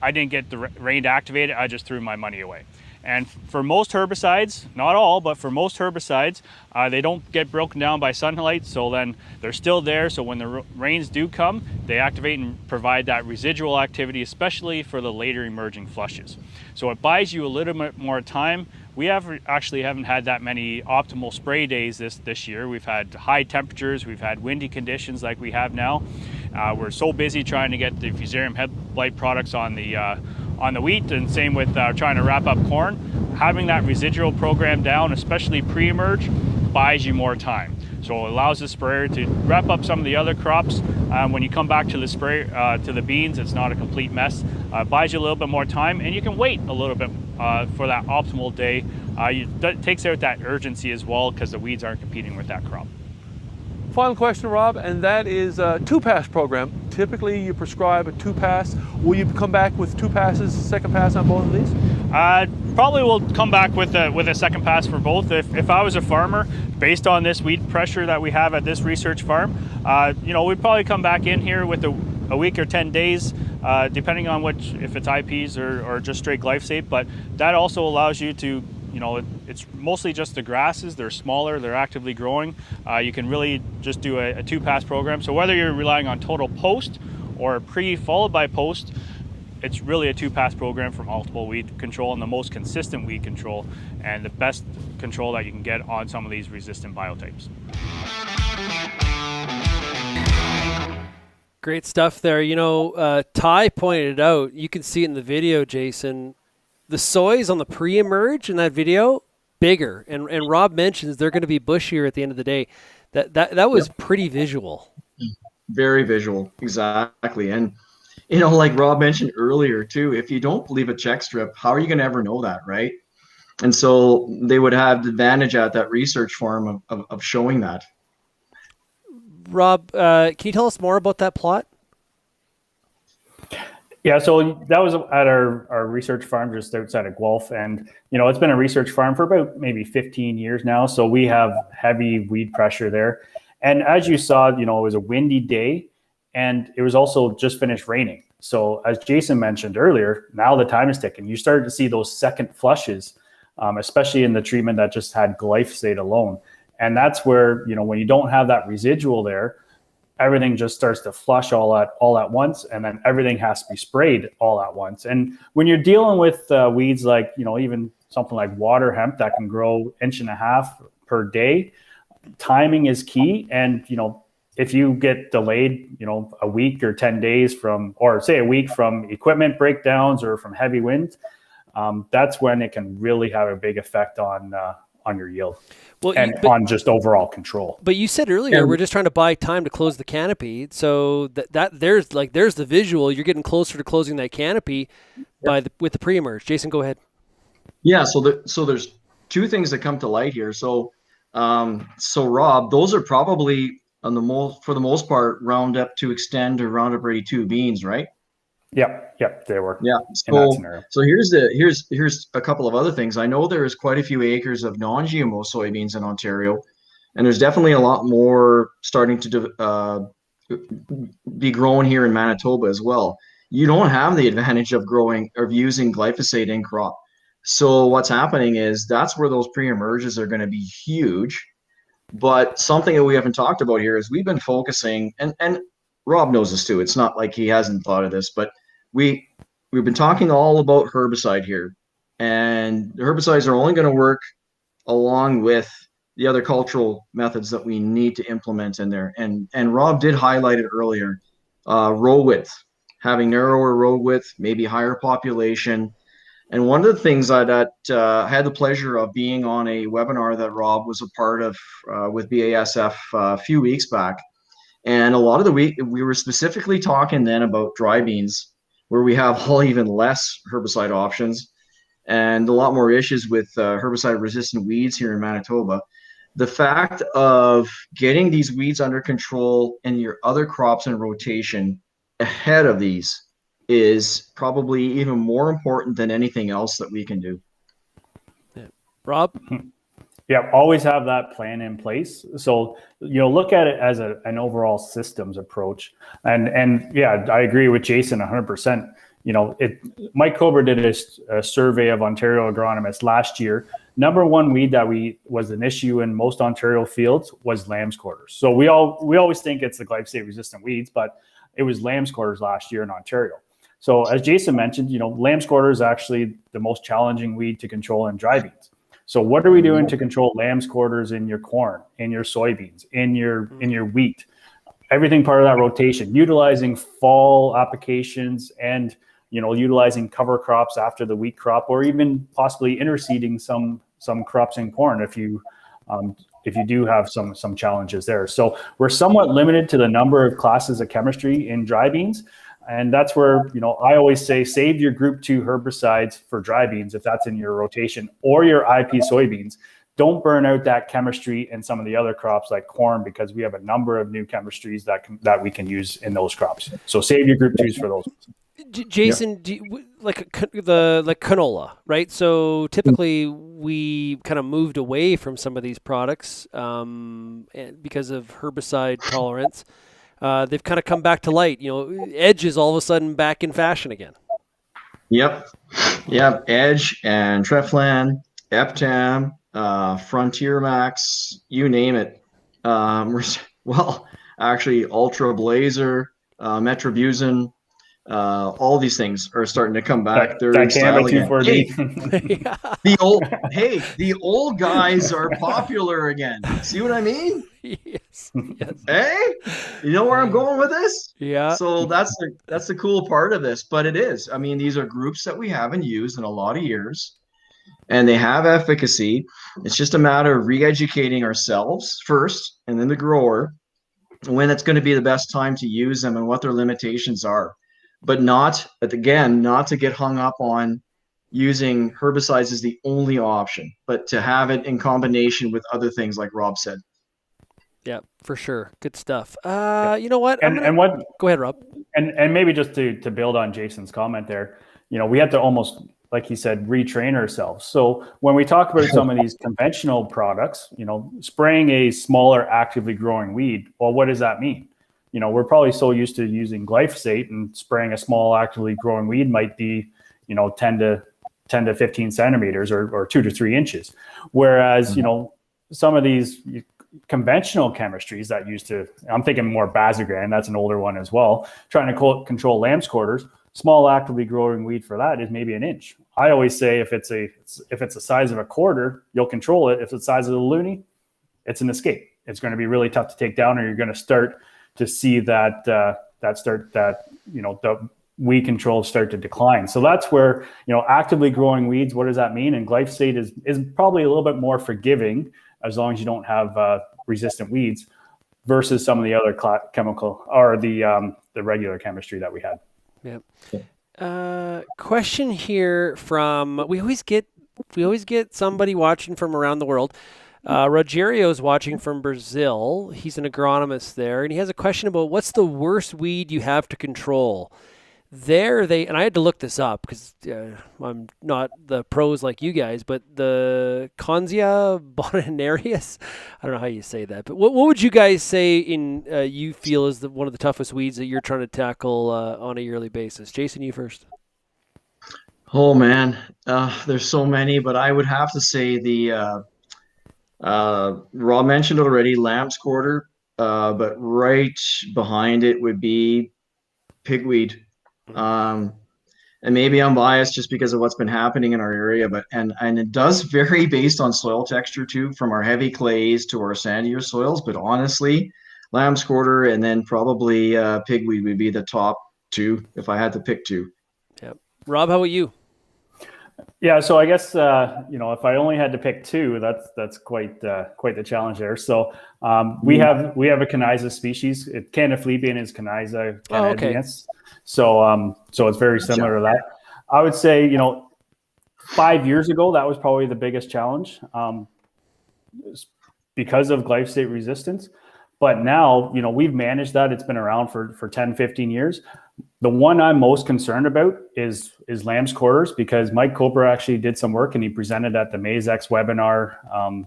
I didn't get the rain to activate it, I just threw my money away. And for most herbicides, not all, but for most herbicides, they don't get broken down by sunlight, so then they're still there. So when the rains do come, they activate and provide that residual activity, especially for the later emerging flushes. So it buys you a little bit more time. We actually haven't had that many optimal spray days this year. We've had high temperatures, we've had windy conditions like we have now. We're so busy trying to get the fusarium head blight products on the wheat, and same with trying to wrap up corn. Having that residual program down, especially pre-emerge, buys you more time. So it allows the sprayer to wrap up some of the other crops. When you come back to the spray to the beans, it's not a complete mess. Buys you a little bit more time, and you can wait a little bit for that optimal day. It takes out that urgency as well, because the weeds aren't competing with that crop. Final question, Rob, and that is a 2-pass program. Typically, you prescribe a 2-pass. Will you come back with 2 passes, second pass on both of these? Probably will come back with a second pass for both. If I was a farmer, based on this weed pressure that we have at this research farm, we'd probably come back in here with a week or 10 days, depending on if it's IPs or just straight glyphosate. But that also allows you to, it's mostly just the grasses. They're smaller, they're actively growing. You can really just do a 2-pass program. So whether you're relying on total post or pre followed by post, it's really a 2-pass program for multiple weed control and the most consistent weed control and the best control that you can get on some of these resistant biotypes. Great stuff there. Ty pointed it out. You can see it in the video, Jason. The soys on the pre-emerge in that video, bigger. And Rob mentions they're going to be bushier at the end of the day. That was pretty visual. Very visual, exactly. And like Rob mentioned earlier too, if you don't believe a check strip, how are you going to ever know that, right? And so they would have the advantage at that research farm of showing that. Rob, can you tell us more about that plot? Yeah, so that was at our research farm just outside of Guelph. And, it's been a research farm for about maybe 15 years now. So we have heavy weed pressure there. And as you saw, it was a windy day and it was also just finished raining. So as Jason mentioned earlier, now the time is ticking. You started to see those second flushes, especially in the treatment that just had glyphosate alone. And that's where, when you don't have that residual there, everything just starts to flush all at once, and then everything has to be sprayed all at once. And when you're dealing with weeds like, even something like water hemp that can grow 1.5 inches per day, timing is key. And, if you get delayed, a week or 10 days or say a week from equipment breakdowns or from heavy winds, that's when it can really have a big effect on your yield. Well, on just overall control. But you said earlier we're just trying to buy time to close the canopy. So there's the visual. You're getting closer to closing that canopy with the pre-emerge. Jason, go ahead. Yeah. So there's 2 things that come to light here. So Rob, those are probably for the most part Roundup to Extend or Roundup Ready 2 beans, right? Yep, they were. Yeah. So here's a couple of other things. I know there's quite a few acres of non-GMO soybeans in Ontario, and there's definitely a lot more starting to be grown here in Manitoba as well. You don't have the advantage of using glyphosate in crop. So what's happening is that's where those pre-emerges are going to be huge. But something that we haven't talked about here is we've been focusing, and Rob knows this too. It's not like he hasn't thought of this, but we've been talking all about herbicide here, and the herbicides are only going to work along with the other cultural methods that we need to implement in there. And Rob did highlight it earlier, row width, having narrower row width, maybe higher population. And one of the things that I had the pleasure of being on a webinar that Rob was a part of with BASF a few weeks back. And a lot of the week, we were specifically talking then about dry beans, where we have even less herbicide options and a lot more issues with herbicide-resistant weeds here in Manitoba. The fact of getting these weeds under control and your other crops in rotation ahead of these is probably even more important than anything else that we can do. Yeah. Rob? Yeah, always have that plan in place. So, look at it as an overall systems approach. And yeah, I agree with Jason 100%. Mike Cobra did a survey of Ontario agronomists last year. Number one weed that was an issue in most Ontario fields was lamb's quarters. So we always think it's the glyphosate resistant weeds, but it was lamb's quarters last year in Ontario. So as Jason mentioned, lamb's quarter is actually the most challenging weed to control in dry beans. So what are we doing to control lamb's quarters in your corn, in your soybeans, in your wheat? Everything part of that rotation, utilizing fall applications and utilizing cover crops after the wheat crop, or even possibly interseeding some crops in corn if you do have some challenges there. So we're somewhat limited to the number of classes of chemistry in dry beans. And that's where, I always say, save your group 2 herbicides for dry beans if that's in your rotation, or your IP soybeans. Don't burn out that chemistry in some of the other crops like corn, because we have a number of new chemistries that we can use in those crops. So save your group 2s for those. Jason, like canola, right? So typically we kind of moved away from some of these products because of herbicide tolerance. They've kind of come back to light. Edge is all of a sudden back in fashion again. Yep. Edge and Treflan, Eptam, Frontier Max, you name it. Actually, Ultra Blazer, Metribuzin, all these things are starting to come back. They're in style again. The old guys are popular again. See what I mean? Yes. Hey, you know where I'm going with this? Yeah. So that's the cool part of this. But it is. I mean, these are groups that we haven't used in a lot of years, and they have efficacy. It's just a matter of re-educating ourselves first, and then the grower, when it's going to be the best time to use them and what their limitations are. But not to get hung up on using herbicides as the only option, but to have it in combination with other things like Rob said. Yeah, for sure. Good stuff. You know what? Go ahead, Rob. And maybe just to build on Jason's comment there, we have to almost, like he said, retrain ourselves. So when we talk about some of these conventional products, spraying a smaller actively growing weed, well, what does that mean? We're probably so used to using glyphosate, and spraying a small actively growing weed might be, 10 to 15 centimeters or 2 to 3 inches. Whereas, some of these conventional chemistries that I'm thinking more Bazagran, that's an older one as well, trying to control lamb's quarters, small actively growing weed for that is maybe an inch. I always say if it's the size of a quarter, you'll control it. If it's the size of the loony, it's an escape. It's going to be really tough to take down, or you're going to start to see the weed controls start to decline. So that's where, actively growing weeds, what does that mean? And glyphosate is probably a little bit more forgiving as long as you don't have resistant weeds versus some of the other chemical or the regular chemistry that we had. Yeah. Question here from, we always get somebody watching from around the world. Rogerio's watching from Brazil. He's an agronomist there, and he has a question about what's the worst weed you have to control. And I had to look this up because I'm not the pros like you guys, but the Consia bonarius, I don't know how you say that, but what would you guys say you feel is one of the toughest weeds that you're trying to tackle on a yearly basis? Jason, you first. Oh man, there's so many, but I would have to say the Rob mentioned it already, lamb's quarter, but right behind it would be pigweed. And maybe I'm biased just because of what's been happening in our area, but and it does vary based on soil texture too, from our heavy clays to our sandier soils. But honestly, lamb's quarter and then probably pigweed would be the top 2 if I had to pick 2. Yeah, Rob, how about you? Yeah, so I guess if I only had to pick 2, that's quite the challenge there. So we have a Caniza species. Canaphlebian is Caniza canadensis. So it's very similar to that. I would say 5 years ago that was probably the biggest challenge because of glyphosate resistance. But now we've managed that. It's been around for 10, 15 years. The one I'm most concerned about is lamb's quarters, because Mike Cobra actually did some work and he presented at the MaizeX webinar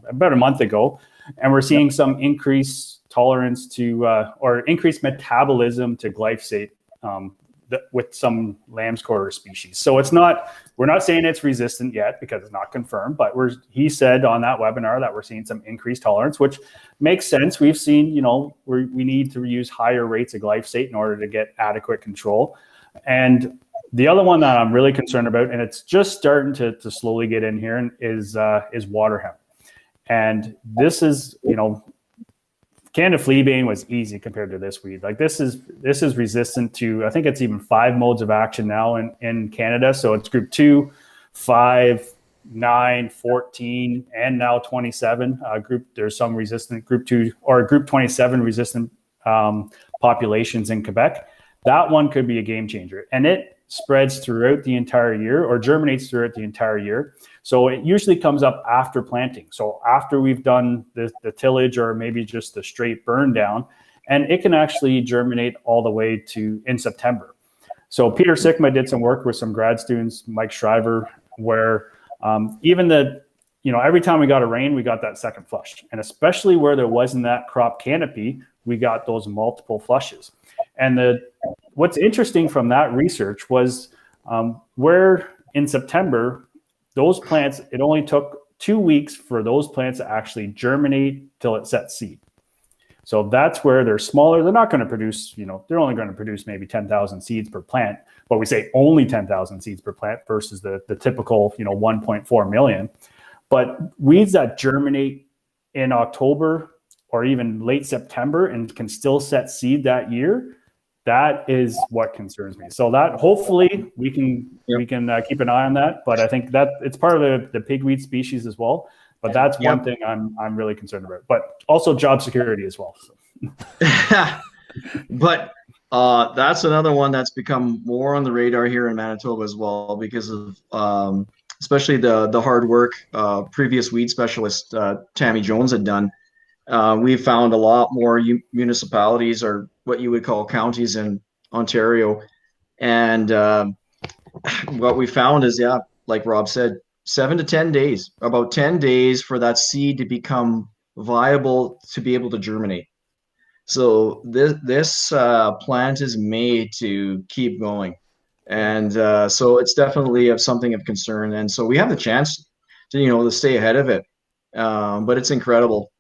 about a month ago. And we're seeing some increased tolerance to, or increased metabolism to glyphosate with some lamb's quarter species. So we're not saying it's resistant yet because it's not confirmed, but he said on that webinar that we're seeing some increased tolerance, which makes sense. We've seen, we need to use higher rates of glyphosate in order to get adequate control. And the other one that I'm really concerned about, and it's just starting to slowly get in here, is water hemp. And this is, Canada fleabane was easy compared to this weed. Like this is resistant to, I think it's even 5 modes of action now in Canada. So it's group 2, 5, 9, 14, and now 27 there's some resistant group 2 or group 27 resistant populations in Quebec. That one could be a game changer, and it spreads throughout the entire year or germinates throughout the entire year. So it usually comes up after planting. So after we've done the tillage or maybe just the straight burn down, and it can actually germinate all the way to in September. So Peter Sikma did some work with some grad students, Mike Shriver, where even every time we got a rain, we got that second flush. And especially where there wasn't that crop canopy, we got those multiple flushes. And what's interesting from that research was where in September, those plants, it only took 2 weeks for those plants to actually germinate till it set seed. So that's where they're smaller. They're not going to produce, they're only going to produce maybe 10,000 seeds per plant. But we say only 10,000 seeds per plant versus the typical, 1.4 million. But weeds that germinate in October or even late September and can still set seed that year, that is what concerns me. So that hopefully we can keep an eye on that. But I think that it's part of the pigweed species as well. But that's one thing I'm really concerned about. But also job security as well. So. But that's another one that's become more on the radar here in Manitoba as well, because of especially the hard work previous weed specialist Tammy Jones had done. We found a lot more municipalities, or what you would call counties, in Ontario. And what we found is, like Rob said, 7 to 10 days, about 10 days for that seed to become viable to be able to germinate. So this plant is made to keep going. And so it's definitely something of concern. And so we have the chance to stay ahead of it. But it's incredible.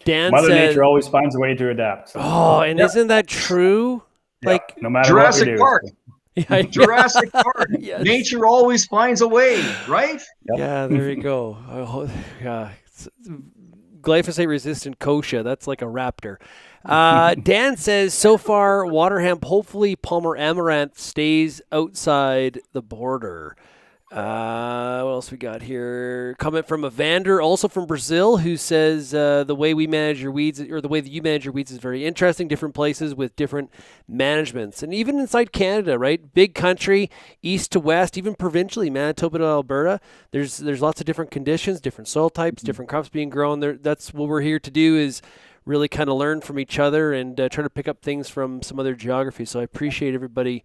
Dan Mother says, Nature always finds a way to adapt. So. Oh, and isn't that true? Yeah, like no matter Jurassic what we do. Park. Yeah, Jurassic Park. Yes. Nature always finds a way, right? Yep. Yeah, there you go. Glyphosate resistant kochia. That's like a raptor. Dan says, so far, water hemp, hopefully Palmer amaranth stays outside the border. What else we got here? Comment from Evander, also from Brazil, who says the way we manage your weeds, or the way that you manage your weeds, is very interesting. Different places with different managements, and even inside Canada, right? Big country, east to west, even provincially, Manitoba to Alberta. There's lots of different conditions, different soil types, different crops being grown. That's what we're here to do, is really kind of learn from each other and try to pick up things from some other geography. So I appreciate everybody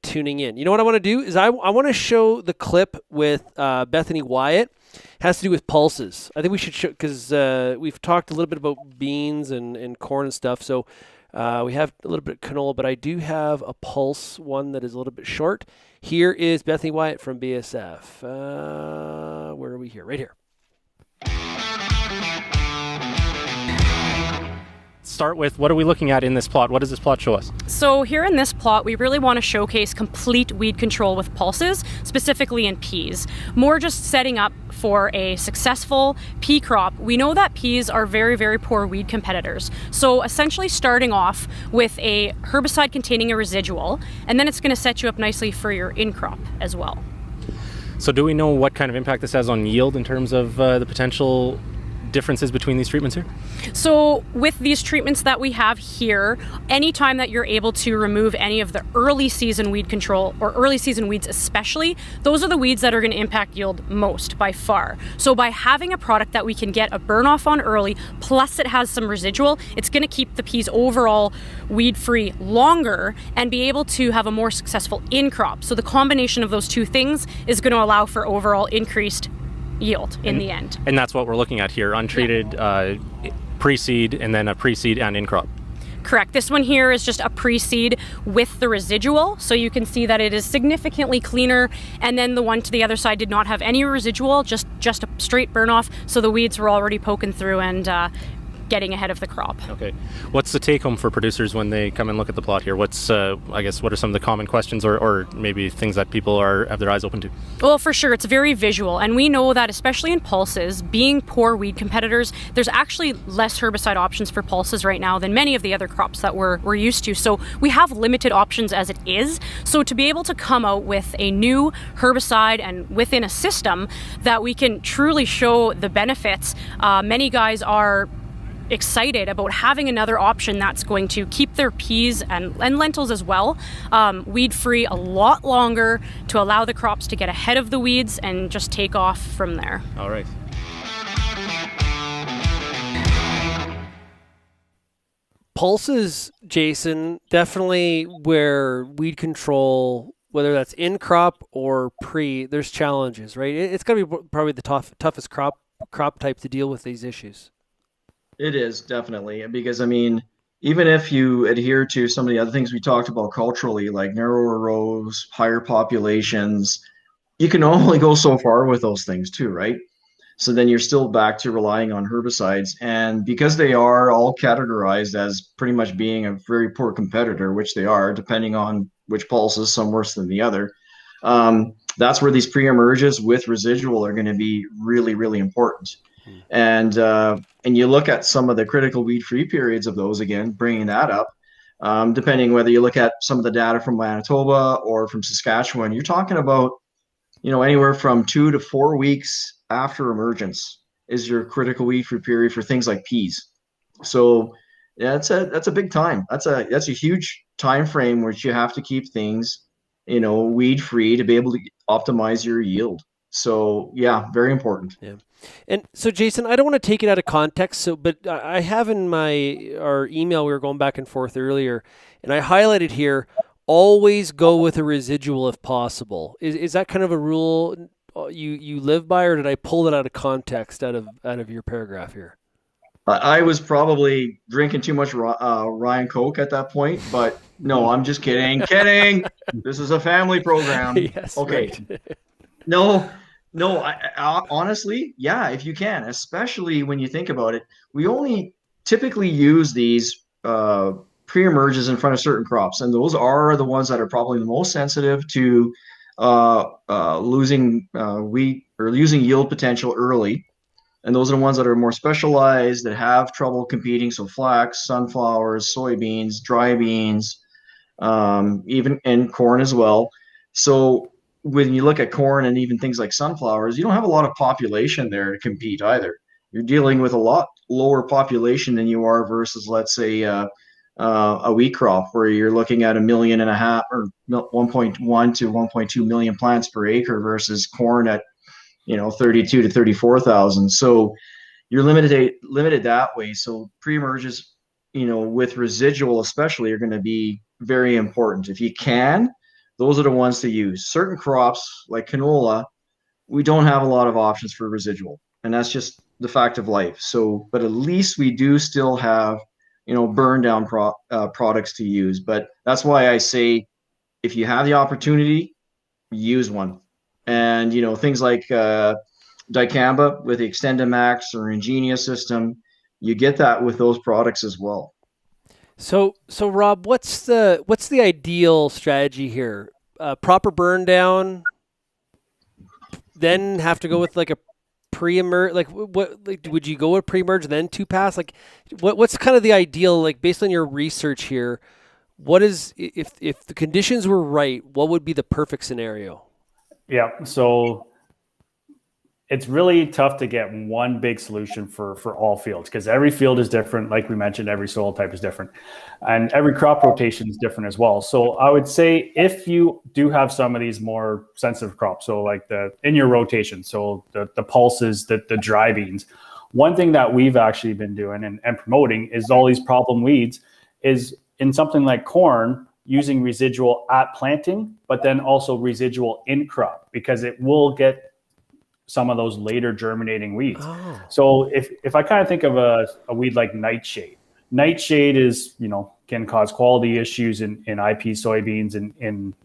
tuning in. You know what I want to do is I want to show the clip with Bethany Wyatt. It has to do with pulses. I think we should show, because we've talked a little bit about beans and corn and stuff. So we have a little bit of canola, but I do have a pulse one that is a little bit short. Here is Bethany Wyatt from BASF. Where are we here? Right here. Start with, what are we looking at in this plot? What does this plot show us? So here in this plot, we really want to showcase complete weed control with pulses, specifically in peas. More just setting up for a successful pea crop. We know that peas are very, very poor weed competitors. So essentially starting off with a herbicide containing a residual, and then it's going to set you up nicely for your in-crop as well. So do we know what kind of impact this has on yield in terms of the potential differences between these treatments here? So with these treatments that we have here, anytime that you're able to remove any of the early season weed control, or early season weeds especially, those are the weeds that are going to impact yield most by far. So by having a product that we can get a burn off on early, plus it has some residual, it's going to keep the peas overall weed free longer and be able to have a more successful in crop. So the combination of those two things is going to allow for overall increased yield in the end. And that's what we're looking at here, untreated pre-seed and then a pre-seed and in-crop. Correct. This one here is just a pre-seed with the residual, so you can see that it is significantly cleaner, and then the one to the other side did not have any residual, just a straight burn off, so the weeds were already poking through and getting ahead of the crop. Okay. What's the take home for producers when they come and look at the plot here? What's, I guess, what are some of the common questions or maybe things that people have their eyes open to? Well, for sure, it's very visual, and we know that especially in pulses, being poor weed competitors, there's actually less herbicide options for pulses right now than many of the other crops that we're used to. So we have limited options as it is. So to be able to come out with a new herbicide and within a system that we can truly show the benefits, many guys are excited about having another option that's going to keep their peas and lentils as well weed free a lot longer, to allow the crops to get ahead of the weeds and just take off from there. All right. Pulses, Jason, definitely where weed control, whether that's in crop or pre, there's challenges, right? It's got to be probably the toughest crop type to deal with these issues. It is, definitely, because I mean, even if you adhere to some of the other things we talked about culturally, like narrower rows, higher populations, you can only go so far with those things too, right? So then you're still back to relying on herbicides. And because they are all categorized as pretty much being a very poor competitor, which they are, depending on which pulses, some worse than the other, that's where these pre-emerges with residual are going to be really, really important. And you look at some of the critical weed-free periods of those, again, bringing that up, depending whether you look at some of the data from Manitoba or from Saskatchewan, you're talking about, anywhere from 2 to 4 weeks after emergence is your critical weed-free period for things like peas. So yeah, that's a big time. That's a huge time frame which you have to keep things, weed-free to be able to optimize your yield. So yeah, very important. Yeah. And so, Jason, I don't want to take it out of context, but I have in our email, we were going back and forth earlier, and I highlighted here, always go with a residual if possible. Is that kind of a rule you live by, or did I pull it out of context out of your paragraph here? I was probably drinking too much Ryan Coke at that point, but no, I'm just kidding. Kidding. This is a family program. Yes, okay. Right. No, I honestly, yeah, if you can, especially when you think about it, we only typically use these pre-emerges in front of certain crops, and those are the ones that are probably the most sensitive to losing wheat or losing yield potential early. And those are the ones that are more specialized, that have trouble competing. So flax, sunflowers, soybeans, dry beans, even and corn as well. So when you look at corn and even things like sunflowers, you don't have a lot of population there to compete either. You're dealing with a lot lower population than you are versus, let's say, a wheat crop where you're looking at 1.5 million or 1.1 to 1.2 million plants per acre versus corn at 32 to 34,000. So you're limited that way. So pre-emerges, with residual especially, are going to be very important. If you can, those are the ones to use. Certain crops like canola, we don't have a lot of options for residual, and that's just the fact of life. So, but at least we do still have, burn down products to use. But that's why I say, if you have the opportunity, use one. And, things like dicamba with the XtendiMax or Ingenia system, you get that with those products as well. So Rob, what's the ideal strategy here? Proper burn down, then have to go with like a pre-emerge. Like what? Like, would you go with pre-emerge then 2-pass? Like, what's kind of the ideal? Like based on your research here, what is if the conditions were right? What would be the perfect scenario? Yeah. So it's really tough to get one big solution for all fields, because every field is different. Like we mentioned, every soil type is different, and every crop rotation is different as well. So I would say if you do have some of these more sensitive crops, so like in your rotation, so the pulses, the dry beans, one thing that we've actually been doing and promoting is all these problem weeds is in something like corn, using residual at planting, but then also residual in crop, because it will get some of those later germinating weeds. Oh. So if I kind of think of a weed like nightshade is, can cause quality issues in IP soybeans and in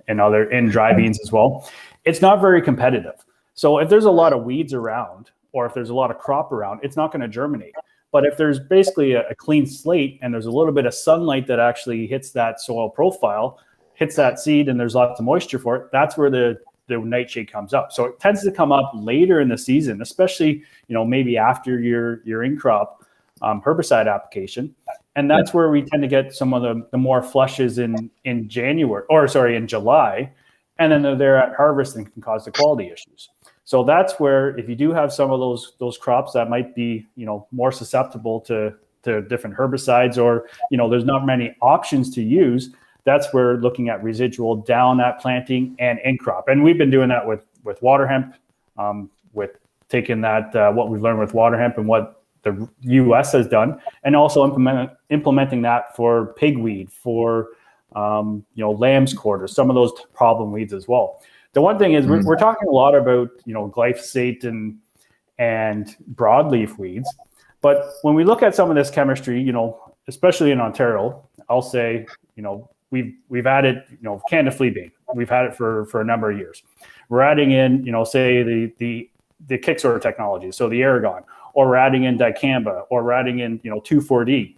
dry beans as well. It's not very competitive. So if there's a lot of weeds around, or if there's a lot of crop around, it's not going to germinate. But if there's basically a clean slate and there's a little bit of sunlight that actually hits that soil profile, hits that seed, and there's lots of moisture for it, that's where the nightshade comes up. So it tends to come up later in the season, especially, maybe after your in-crop herbicide application. And that's where we tend to get some of the more flushes in July, and then they're there at harvest and can cause the quality issues. So that's where, if you do have some of those crops that might be, more susceptible to different herbicides, or, there's not many options to use, that's where looking at residual down at planting and in crop. And we've been doing that with water hemp, with taking that, what we've learned with water hemp and what the US has done, and also implementing that for pigweed, for, lamb's quarters, some of those problem weeds as well. The one thing is we're talking a lot about, glyphosate and broadleaf weeds. But when we look at some of this chemistry, especially in Ontario, I'll say, we've added, Canada fleabane. We've had it for a number of years. We're adding in, say the kick sorter technology, so the Aragon, or we're adding in dicamba, or we're adding in, 2,4-D.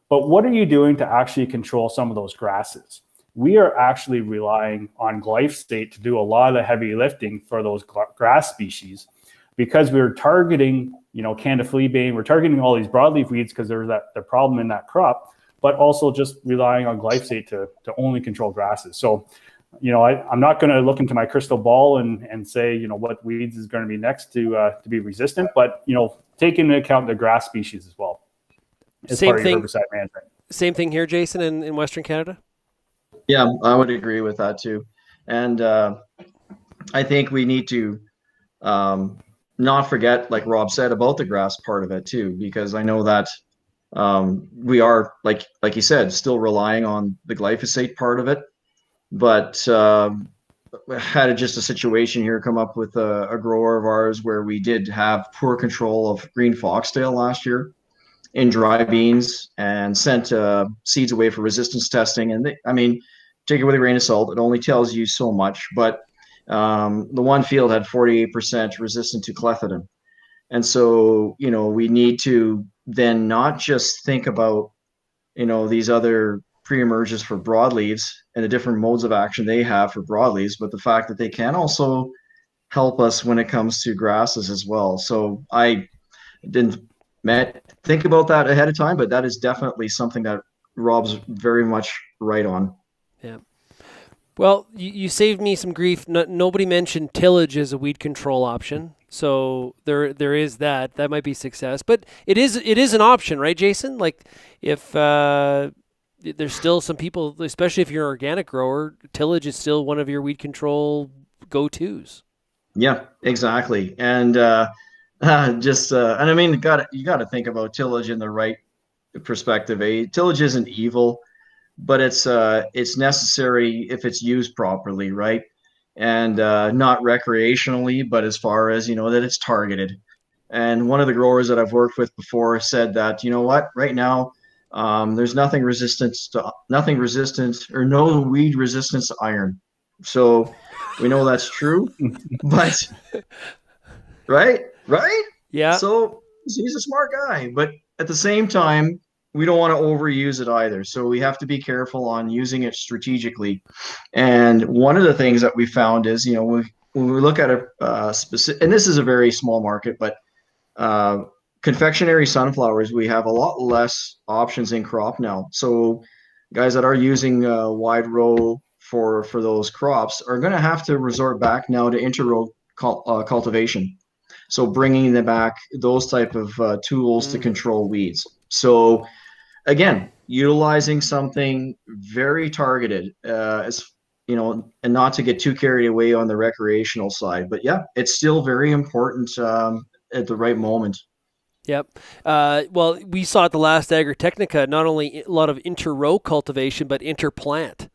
But what are you doing to actually control some of those grasses? We are actually relying on glyphosate to do a lot of the heavy lifting for those grass species, because we're targeting, Canada fleabane, we're targeting all these broadleaf weeds because there's the problem in that crop, but also just relying on glyphosate to only control grasses. So, I'm not going to look into my crystal ball and say, what weeds is going to be next to be resistant, but, take into account the grass species as well as part of your herbicide management. Same thing here, Jason, in Western Canada? Yeah, I would agree with that too. And I think we need to not forget, like Rob said, about the grass part of it too, because I know that we are, like you said, still relying on the glyphosate part of it. But we had just a situation here come up with a grower of ours where we did have poor control of green foxtail last year in dry beans, and sent seeds away for resistance testing. And take it with a grain of salt. It only tells you so much. But the one field had 48% resistant to clethodim. And so, we need to then not just think about, these other pre-emerges for broadleaves and the different modes of action they have for broadleaves, but the fact that they can also help us when it comes to grasses as well. So I didn't think about that ahead of time, but that is definitely something that Rob's very much right on. Yeah. Well, you saved me some grief. Nobody mentioned tillage as a weed control option. So there is that. That might be success. But it is an option, right, Jason? Like if there's still some people, especially if you're an organic grower, tillage is still one of your weed control go-tos. Yeah, exactly. And you got to think about tillage in the right perspective. Tillage isn't evil, but it's necessary if it's used properly, right? And not recreationally, but as far as, that it's targeted. And one of the growers that I've worked with before said that, right now, there's no weed resistance to iron. So we know that's true, but right? Yeah. So he's a smart guy, but at the same time, we don't want to overuse it either. So we have to be careful on using it strategically. And one of the things that we found is, when we look at a specific, and this is a very small market, but confectionery sunflowers, we have a lot less options in crop now. So guys that are using wide row for those crops are going to have to resort back now to inter-row cultivation. So bringing them back those type of tools to control weeds. So again, utilizing something very targeted, as and not to get too carried away on the recreational side. But yeah, it's still very important at the right moment. Yep. Well, we saw at the last Agritechnica not only a lot of inter-row cultivation, but interplant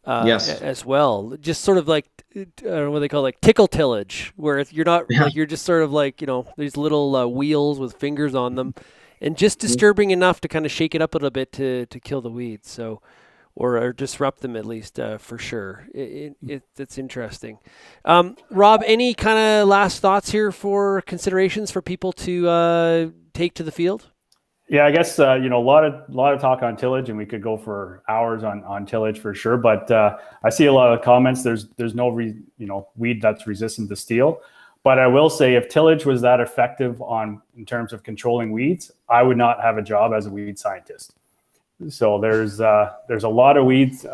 Yes. as well. Just sort of like, I don't know what they call it, like tickle tillage, where you're not like you're just sort of like these little wheels with fingers on them, and just disturbing enough to kind of shake it up a little bit to kill the weeds. So. Or disrupt them at least, for sure. It's interesting. Rob, any kind of last thoughts here for considerations for people to take to the field? Yeah, I guess a lot of talk on tillage, and we could go for hours on tillage for sure. But I see a lot of comments. There's no weed that's resistant to steel. But I will say, if tillage was that effective in terms of controlling weeds, I would not have a job as a weed scientist. So there's a lot of weeds,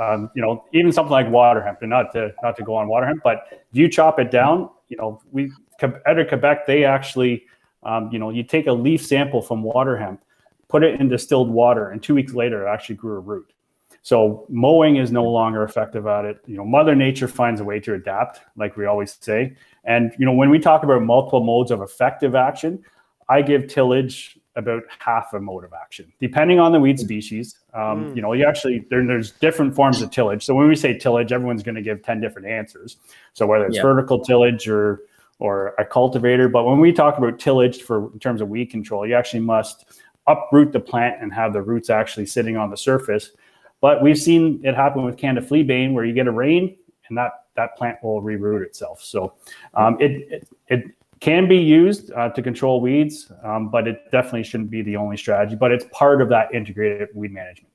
even something like water hemp, and not to go on water hemp, but if you chop it down, at Quebec, they actually, you take a leaf sample from water hemp, put it in distilled water, and 2 weeks later, it actually grew a root. So mowing is no longer effective at it. Mother Nature finds a way to adapt, like we always say. And, when we talk about multiple modes of effective action, I give tillage about half a mode of action, depending on the weed species. You actually, there's different forms of tillage. So when we say tillage, everyone's going to give 10 different answers. So whether it's vertical tillage or a cultivator, but when we talk about tillage in terms of weed control, you actually must uproot the plant and have the roots actually sitting on the surface. But we've seen it happen with Canada fleabane, where you get a rain and that plant will reroot itself. So it can be used to control weeds, but it definitely shouldn't be the only strategy. But it's part of that integrated weed management.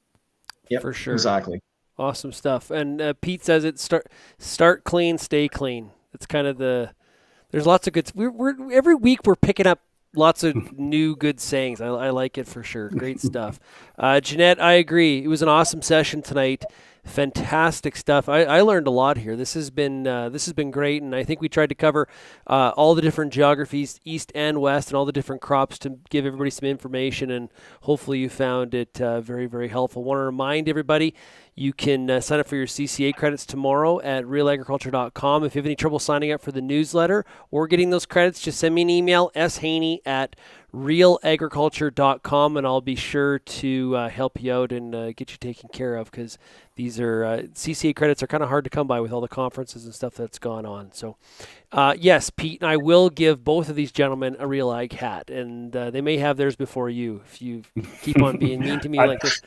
Yeah, for sure. Exactly. Awesome stuff. And Pete says it's start clean, stay clean. It's kind of there's lots of good. We're every week we're picking up lots of new good sayings. I like it for sure. Great stuff. Jeanette, I agree. It was an awesome session tonight. Fantastic stuff. I learned a lot here. This has been great, and I think we tried to cover all the different geographies, east and west, and all the different crops to give everybody some information, and hopefully you found it very, very helpful. I want to remind everybody you can sign up for your CCA credits tomorrow at realagriculture.com. If you have any trouble signing up for the newsletter or getting those credits, just send me an email, shaney@realagriculture.com, and I'll be sure to help you out and get you taken care of, because these are CCA credits are kind of hard to come by with all the conferences and stuff that's gone on. So, yes, Pete and I will give both of these gentlemen a Real Ag hat, and they may have theirs before you if you keep on being mean to me like this.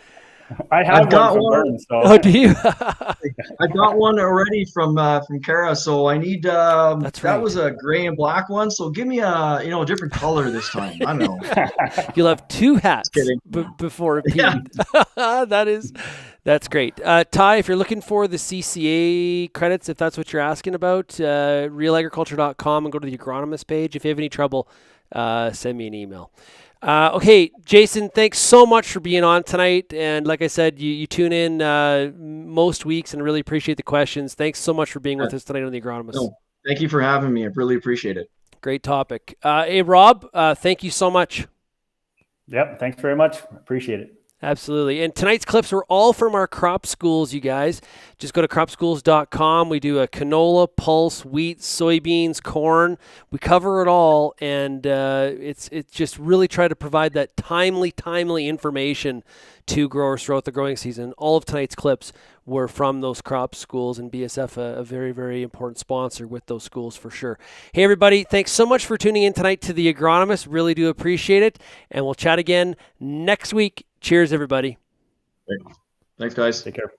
I've got one. So. Oh, do you? I got one already from Kara, so I need. That's right. That was a gray and black one, so give me a different color this time. I don't know. You'll have two hats before Pete. Yeah. That's great. Ty, if you're looking for the CCA credits, if that's what you're asking about, realagriculture.com and go to the Agronomist page. If you have any trouble, send me an email. Okay, Jason, thanks so much for being on tonight. And like I said, you tune in most weeks and really appreciate the questions. Thanks so much for being with us tonight on the Agronomist. No, thank you for having me. I really appreciate it. Great topic. Hey, Rob, thank you so much. Yep, thanks very much. Appreciate it. Absolutely. And tonight's clips are all from our crop schools, you guys. Just go to cropschools.com. We do a canola, pulse, wheat, soybeans, corn. We cover it all, and it's just really try to provide that timely information to growers throughout the growing season. All of tonight's clips were from those crop schools, and BASF a very, very important sponsor with those schools for sure. Hey, everybody, thanks so much for tuning in tonight to The Agronomist. Really do appreciate it, and we'll chat again next week. Cheers, everybody. Thanks, guys. Take care.